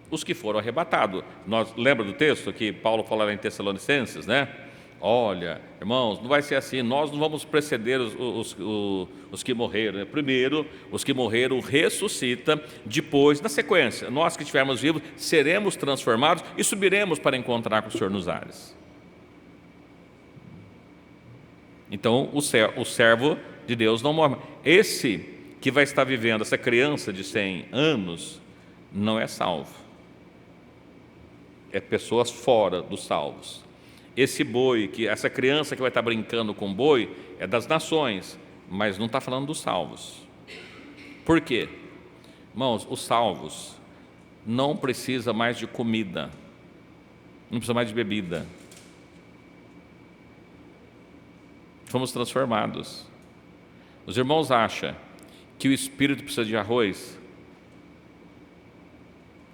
Os que foram arrebatados. Lembra do texto que Paulo fala lá em Tessalonicenses, né? Olha, irmãos, não vai ser assim, nós não vamos preceder os que morreram, né? Primeiro, os que morreram ressuscitam, depois, na sequência, nós que estivermos vivos, seremos transformados e subiremos para encontrar com o Senhor nos ares. Então, o servo de Deus não morre. Esse que vai estar vivendo, essa criança de 100 anos, não é salvo. É pessoas fora dos salvos. Esse boi, essa criança que vai estar brincando com boi, é das nações, mas não está falando dos salvos. Por quê? Irmãos, os salvos não precisam mais de comida, não precisam mais de bebida. Fomos transformados. Os irmãos acham que o espírito precisa de arroz?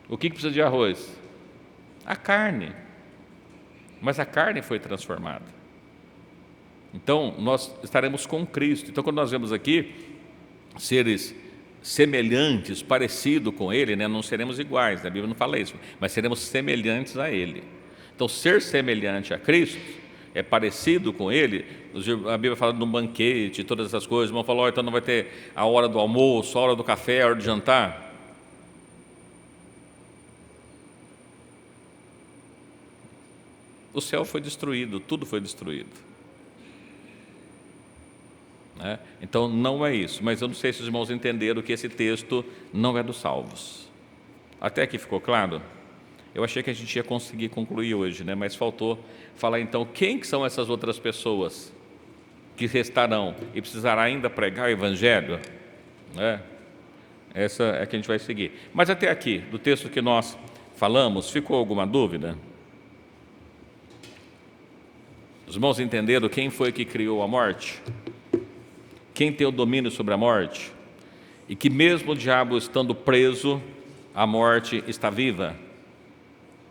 O que precisa de arroz? A carne. Mas a carne foi transformada. Então, nós estaremos com Cristo. Então, quando nós vemos aqui seres semelhantes, parecidos com Ele, né? Não seremos iguais, a Bíblia não fala isso, mas seremos semelhantes a Ele. Então, ser semelhante a Cristo é parecido com Ele. A Bíblia fala de um banquete, todas essas coisas. O irmão falou, então não vai ter a hora do almoço, a hora do café, a hora do jantar. O céu foi destruído, tudo foi destruído. Então não é isso, mas eu não sei se os irmãos entenderam que esse texto não é dos salvos. Até aqui ficou claro? Eu achei que a gente ia conseguir concluir hoje, né? Mas faltou falar então quem que são essas outras pessoas que restarão e precisará ainda pregar o Evangelho. Essa é que a gente vai seguir. Mas até aqui, do texto que nós falamos, ficou alguma dúvida? Os irmãos entenderam quem foi que criou a morte? Quem tem o domínio sobre a morte? E que mesmo o diabo estando preso, a morte está viva.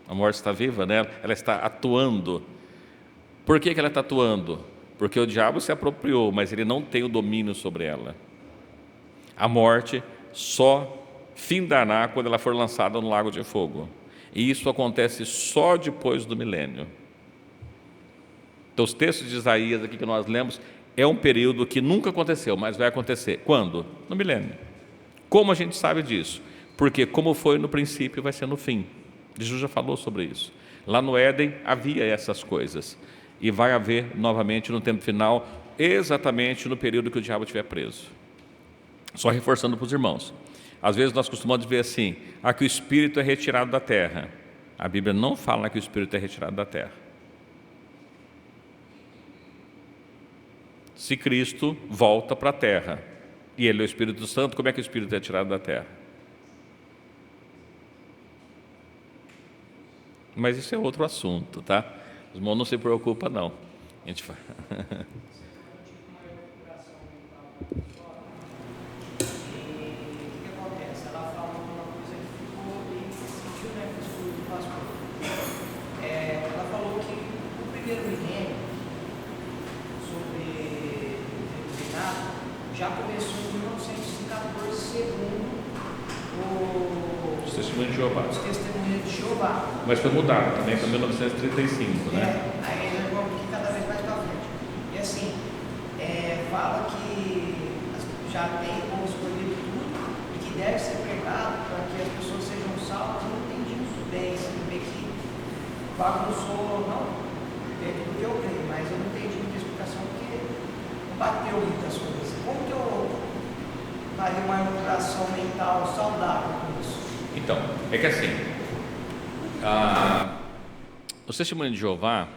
A morte está viva, né? Ela está atuando. Por que ela está atuando? Porque o diabo se apropriou, mas ele não tem o domínio sobre ela. A morte só findará quando ela for lançada no lago de fogo. E isso acontece só depois do milênio. Então, os textos de Isaías aqui que nós lemos é um período que nunca aconteceu, mas vai acontecer. Quando? No milênio. Como a gente sabe disso? Porque como foi no princípio, vai ser no fim. Jesus já falou sobre isso. Lá no Éden havia essas coisas. E vai haver novamente no tempo final exatamente no período que o diabo estiver preso. Só reforçando para os irmãos. Às vezes nós costumamos ver assim, que o espírito é retirado da terra. A Bíblia não fala que o espírito é retirado da terra. Se Cristo volta para a terra e Ele é o Espírito Santo, como é que o espírito é tirado da terra? Mas isso é outro assunto, tá? Os irmãos não se preocupam, não. A gente fala. Já começou em 1914, segundo Os Testemunhos de Jeová. os Testemunhos de Jeová. Mas foi mudado também para 1935, né? Aí nós vamos aqui cada vez mais para frente. E assim, fala que já tem como escolhido tudo e que deve ser pregado para que as pessoas sejam salvas. Eu não entendi isso bem, você vê que bagunçou, não, dentro do que eu creio, mas eu não entendi muita explicação porque não bateu muitas coisas. Como que eu faria uma recuperação mental saudável com isso? Então, é que assim, os Testemunhos de Jeová,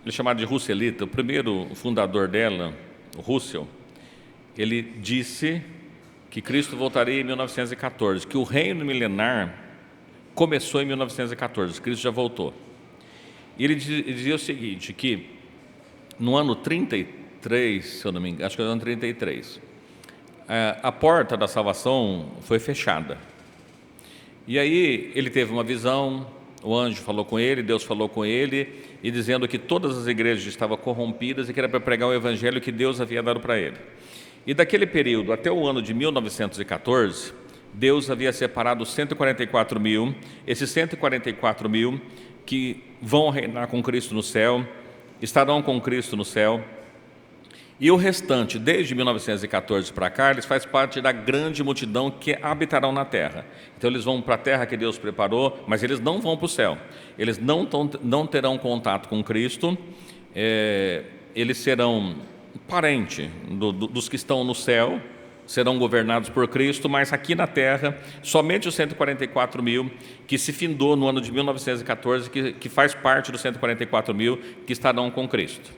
ele é chamado de Russelita, o primeiro fundador dela, o Russell, ele disse que Cristo voltaria em 1914, que o reino milenar começou em 1914, Cristo já voltou. E ele dizia o seguinte, que no ano 33, se eu não me engano, acho que é o ano 33, a porta da salvação foi fechada. E aí ele teve uma visão, o anjo falou com ele, Deus falou com ele, e dizendo que todas as igrejas estavam corrompidas e que era para pregar o evangelho que Deus havia dado para ele. E daquele período até o ano de 1914, Deus havia separado 144 mil, esses 144 mil que vão reinar com Cristo no céu, estarão com Cristo no céu, e o restante, desde 1914 para cá, eles fazem parte da grande multidão que habitarão na terra. Então eles vão para a terra que Deus preparou, mas eles não vão para o céu. Eles não terão contato com Cristo, eles serão parente dos que estão no céu, serão governados por Cristo, mas aqui na terra, somente os 144 mil que se findou no ano de 1914, que faz parte dos 144 mil que estarão com Cristo.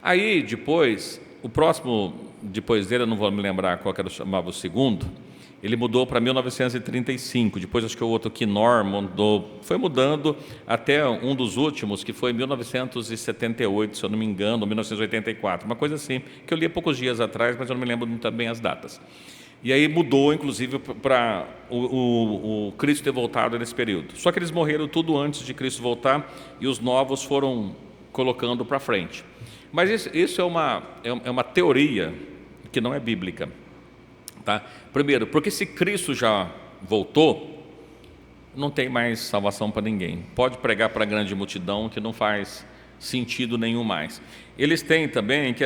Aí depois, o próximo, depois dele, eu não vou me lembrar qual que era, chamava o segundo, ele mudou para 1935, depois acho que o outro Knorr mudou, foi mudando até um dos últimos, que foi em 1978, se eu não me engano, ou 1984, uma coisa assim, que eu li há poucos dias atrás, mas eu não me lembro muito bem as datas. E aí mudou, inclusive, para o Cristo ter voltado nesse período. Só que eles morreram tudo antes de Cristo voltar e os novos foram colocando para frente. Mas isso é uma teoria que não é bíblica. Tá? Primeiro, porque se Cristo já voltou, não tem mais salvação para ninguém. Pode pregar para a grande multidão que não faz sentido nenhum mais. Eles têm também que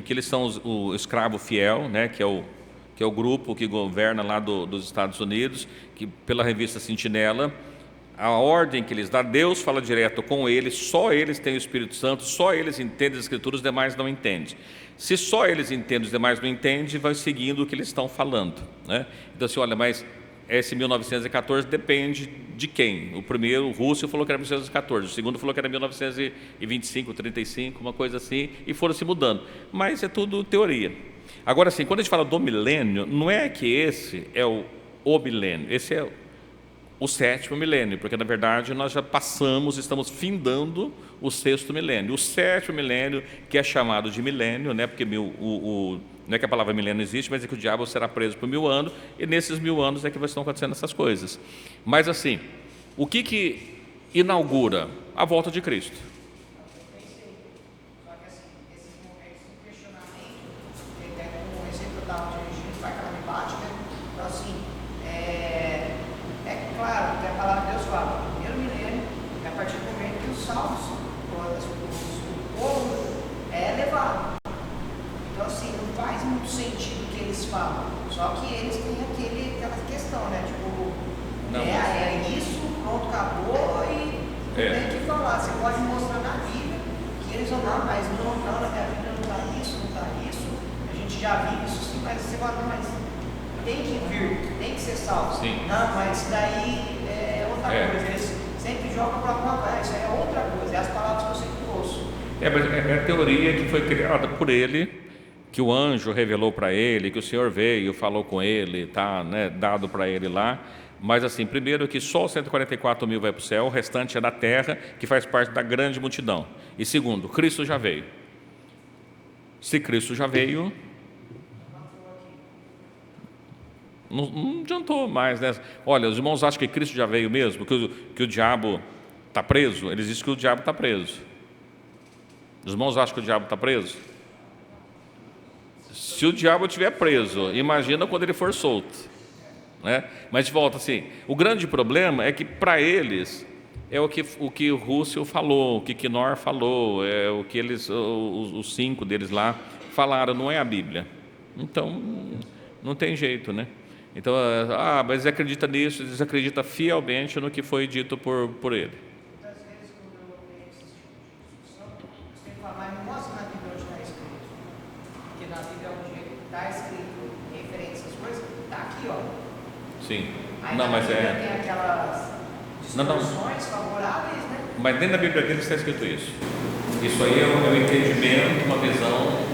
eles são o escravo fiel, né, que é o grupo que governa lá dos Estados Unidos, que pela revista Sentinela, a ordem que eles dão, Deus fala direto com eles, só eles têm o Espírito Santo, só eles entendem as Escrituras, os demais não entendem. Se só eles entendem, os demais não entendem, vai seguindo o que eles estão falando, né? Então assim, olha, mas esse 1914 depende de quem? O primeiro, o Russell, falou que era 1914, o segundo falou que era 1925, 35, uma coisa assim, e foram se mudando. Mas é tudo teoria. Agora, assim, quando a gente fala do milênio, não é que esse é o milênio, esse é o 7º milênio, porque na verdade nós já estamos findando o 6º milênio. O 7º milênio, que é chamado de milênio, né? Porque não é que a palavra milênio existe, mas é que o diabo será preso por 1000 anos, e nesses 1000 anos é que estão acontecendo essas coisas. Mas assim, o que inaugura? A volta de Cristo. Só que assim, esse questionamento, com o exemplo que eu estava dirigindo, vai aquela debate, né? Então assim, claro que a palavra de Deus fala, o primeiro milênio é a partir do momento que os salvos, o povo é levado. Então assim, não faz muito sentido o que eles falam, só que eles têm aquela questão, né? Tipo, isso, pronto, acabou e tem que falar. Você pode mostrar na Bíblia que eles vão lá, mas não, na minha Bíblia não está isso, não está isso. gente já vive isso sim, mas você fala, não, mas tem que vir, tem que ser salvo. Sim. Não, mas isso daí é outra coisa. Eles sempre jogam para alguma coisa, isso aí é outra coisa, é as palavras que eu sempre ouço. Mas é a teoria que foi criada por ele, que o anjo revelou para ele, que o Senhor veio, falou com ele, tá, né, dado para ele lá. Mas assim, primeiro que só os 144 mil vai para o céu, o restante é da terra, que faz parte da grande multidão. E segundo, Cristo já veio. Se Cristo já veio, não adiantou mais, né? Olha, os irmãos acham que Cristo já veio mesmo, que o diabo está preso? Eles dizem que o diabo está preso. Os irmãos acham que o diabo está preso? Se o diabo estiver preso, imagina quando ele for solto, né? Mas de volta assim, o grande problema é que para eles é o que o Russell falou, o que Knorr falou, é o que eles, os 5 deles lá falaram, não é a Bíblia. Então não tem jeito, né? Então, mas acredita nisso, eles acreditam fielmente no que foi dito por ele. Muitas vezes, quando eu tenho esse tipo de discussão, você tem que falar, mas me mostra na Bíblia onde está escrito. Porque na Bíblia onde está escrito referente a essas coisas, está aqui, ó. Sim. Aí Não, na mas Bíblia é. tem aquelas distorções favoráveis, né? Mas dentro da Bíblia deles está escrito isso. Isso aí é um entendimento, uma visão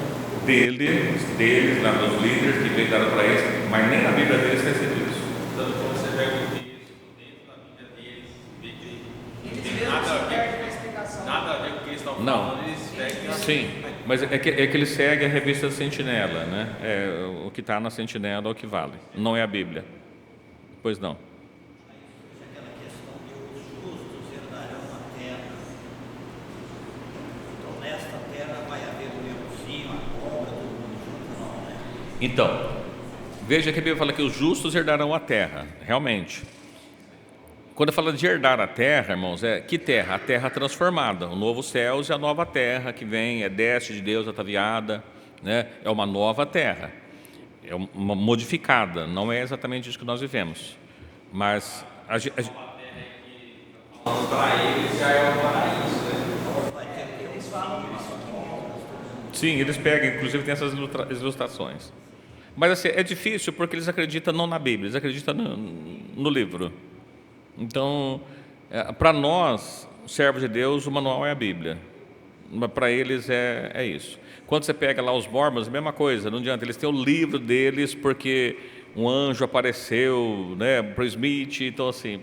deles, lá dos líderes que veio dado para eles, mas nem na Bíblia deles está escrito isso. Tanto que você pega o texto dentro da Bíblia deles, vê que não Eles tem mesmos nada a se perdem na ver, explicação. nada a ver com o que eles estão Não. falando, eles pegam. Sim, mas é que ele segue a revista Sentinela, né? O que está na Sentinela é o que vale, não é a Bíblia. Pois não. Aquela questão de os justos herdarão a terra. Então, nesta terra vai haver o leãozinho, a cobra, todo mundo junto, não, né? Então, veja que a Bíblia fala que os justos herdarão a terra, realmente. Quando fala de herdar a terra, irmãos, que terra? A terra transformada, o novo céus e a nova terra que vem, desce de Deus ataviada, né? É uma nova terra, é uma modificada, não é exatamente isso que nós vivemos, mas Para eles já é o paraíso, né? Eles falam isso aqui. sim, eles pegam, inclusive tem essas ilustrações. Mas assim, é difícil porque eles acreditam não na Bíblia, eles acreditam no livro. Então, para nós, servos de Deus, o manual é a Bíblia. Mas para eles é isso. Quando você pega lá os Mormons, a mesma coisa, não adianta, eles têm o livro deles porque um anjo apareceu, né, para Smith, então assim,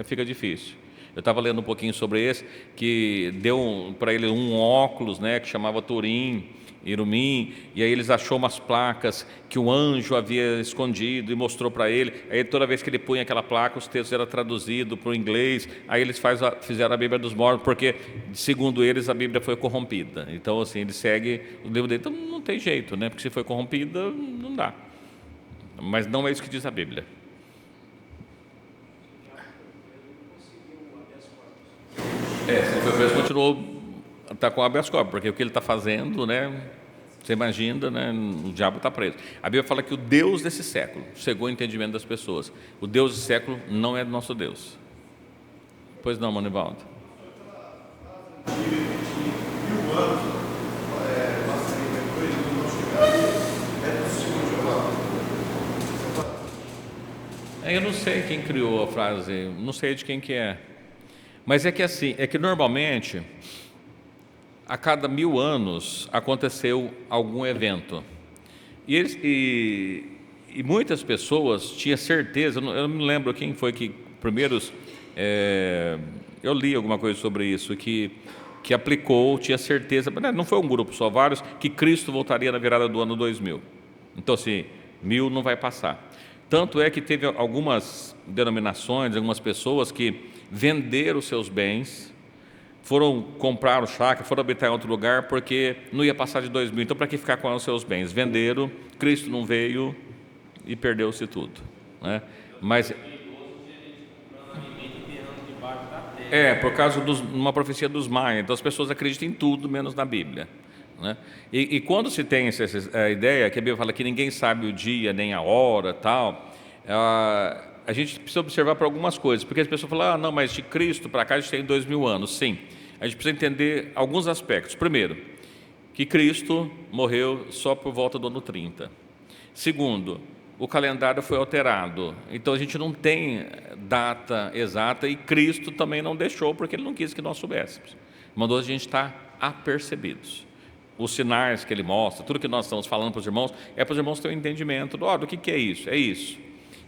fica difícil. Eu estava lendo um pouquinho sobre esse, que deu para ele um óculos, né, que chamava Turim, Irumim, e aí eles achou umas placas que o anjo havia escondido e mostrou para ele. Aí toda vez que ele punha aquela placa, os textos eram traduzidos para o inglês. Aí eles fizeram a Bíblia dos Mormons, porque segundo eles a Bíblia foi corrompida. Então assim, ele segue o livro dele. Então não tem jeito, né? Porque se foi corrompida, não dá. Mas não é isso que diz a Bíblia. Se foi preso, continuou tá com habeas corpus, porque o que ele está fazendo, né? Você imagina, né? O diabo está preso. A Bíblia fala que o Deus desse século cegou o entendimento das pessoas. O Deus desse século não é nosso Deus. Pois não, Manivaldo? Eu não sei quem criou a frase, não sei de quem que é. Mas é que assim, é que normalmente a cada 1000 anos aconteceu algum evento. E muitas pessoas tinham certeza, eu não me lembro quem foi que primeiros, eu li alguma coisa sobre isso, que aplicou, tinha certeza, não foi um grupo só, vários, que Cristo voltaria na virada do ano 2000. Então assim, 1000 não vai passar. Tanto é que teve algumas denominações, algumas pessoas que venderam seus bens, foram comprar o chácara, foram habitar em outro lugar, porque não ia passar de 2000. Então, para que ficar com os seus bens? Venderam, Cristo não veio e perdeu-se tudo, né? Mas por causa de uma profecia dos Maia. Então, as pessoas acreditam em tudo, menos na Bíblia, né? E quando se tem essa ideia, que a Bíblia fala que ninguém sabe o dia, nem a hora, tal, a gente precisa observar para algumas coisas, porque as pessoas falam, não, mas de Cristo para cá a gente tem 2000 anos. Sim, a gente precisa entender alguns aspectos. Primeiro, que Cristo morreu só por volta do ano 30. Segundo, o calendário foi alterado, então a gente não tem data exata e Cristo também não deixou, porque Ele não quis que nós soubéssemos. Mandou a gente estar apercebidos. Os sinais que Ele mostra, tudo que nós estamos falando para os irmãos, é para os irmãos terem um entendimento do que é isso? É isso.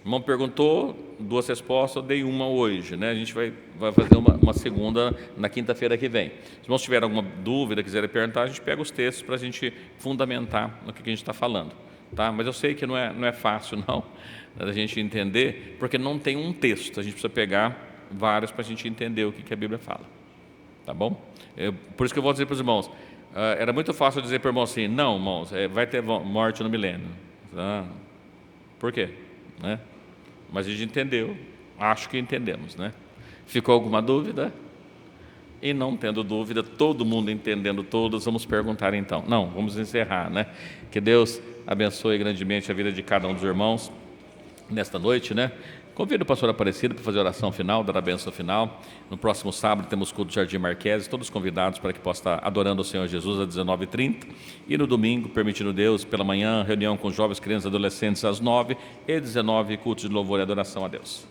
O irmão perguntou, 2 respostas, eu dei uma hoje, né? A gente vai fazer uma segunda na quinta-feira que vem. Se os irmãos tiverem alguma dúvida, quiserem perguntar, a gente pega os textos para a gente fundamentar no que a gente está falando. Tá? Mas eu sei que não é fácil, não, da gente entender, porque não tem um texto, a gente precisa pegar vários para a gente entender o que a Bíblia fala. Tá bom? Por isso que eu vou dizer para os irmãos, era muito fácil dizer para o irmão assim, não, irmãos, vai ter morte no milênio. Por quê? Né? Mas a gente entendeu, acho que entendemos, né? Ficou alguma dúvida? E não tendo dúvida, todo mundo entendendo todos, vamos perguntar então. Não, vamos encerrar, né? Que Deus abençoe grandemente a vida de cada um dos irmãos nesta noite, né? Convido o pastor Aparecido para fazer a oração final, dar a bênção final. No próximo sábado temos culto do Jardim Marquese, todos convidados para que possa estar adorando o Senhor Jesus às 19h30. E no domingo, permitindo Deus, pela manhã, reunião com jovens, crianças e adolescentes às 9h, e 19h, culto de louvor e adoração a Deus.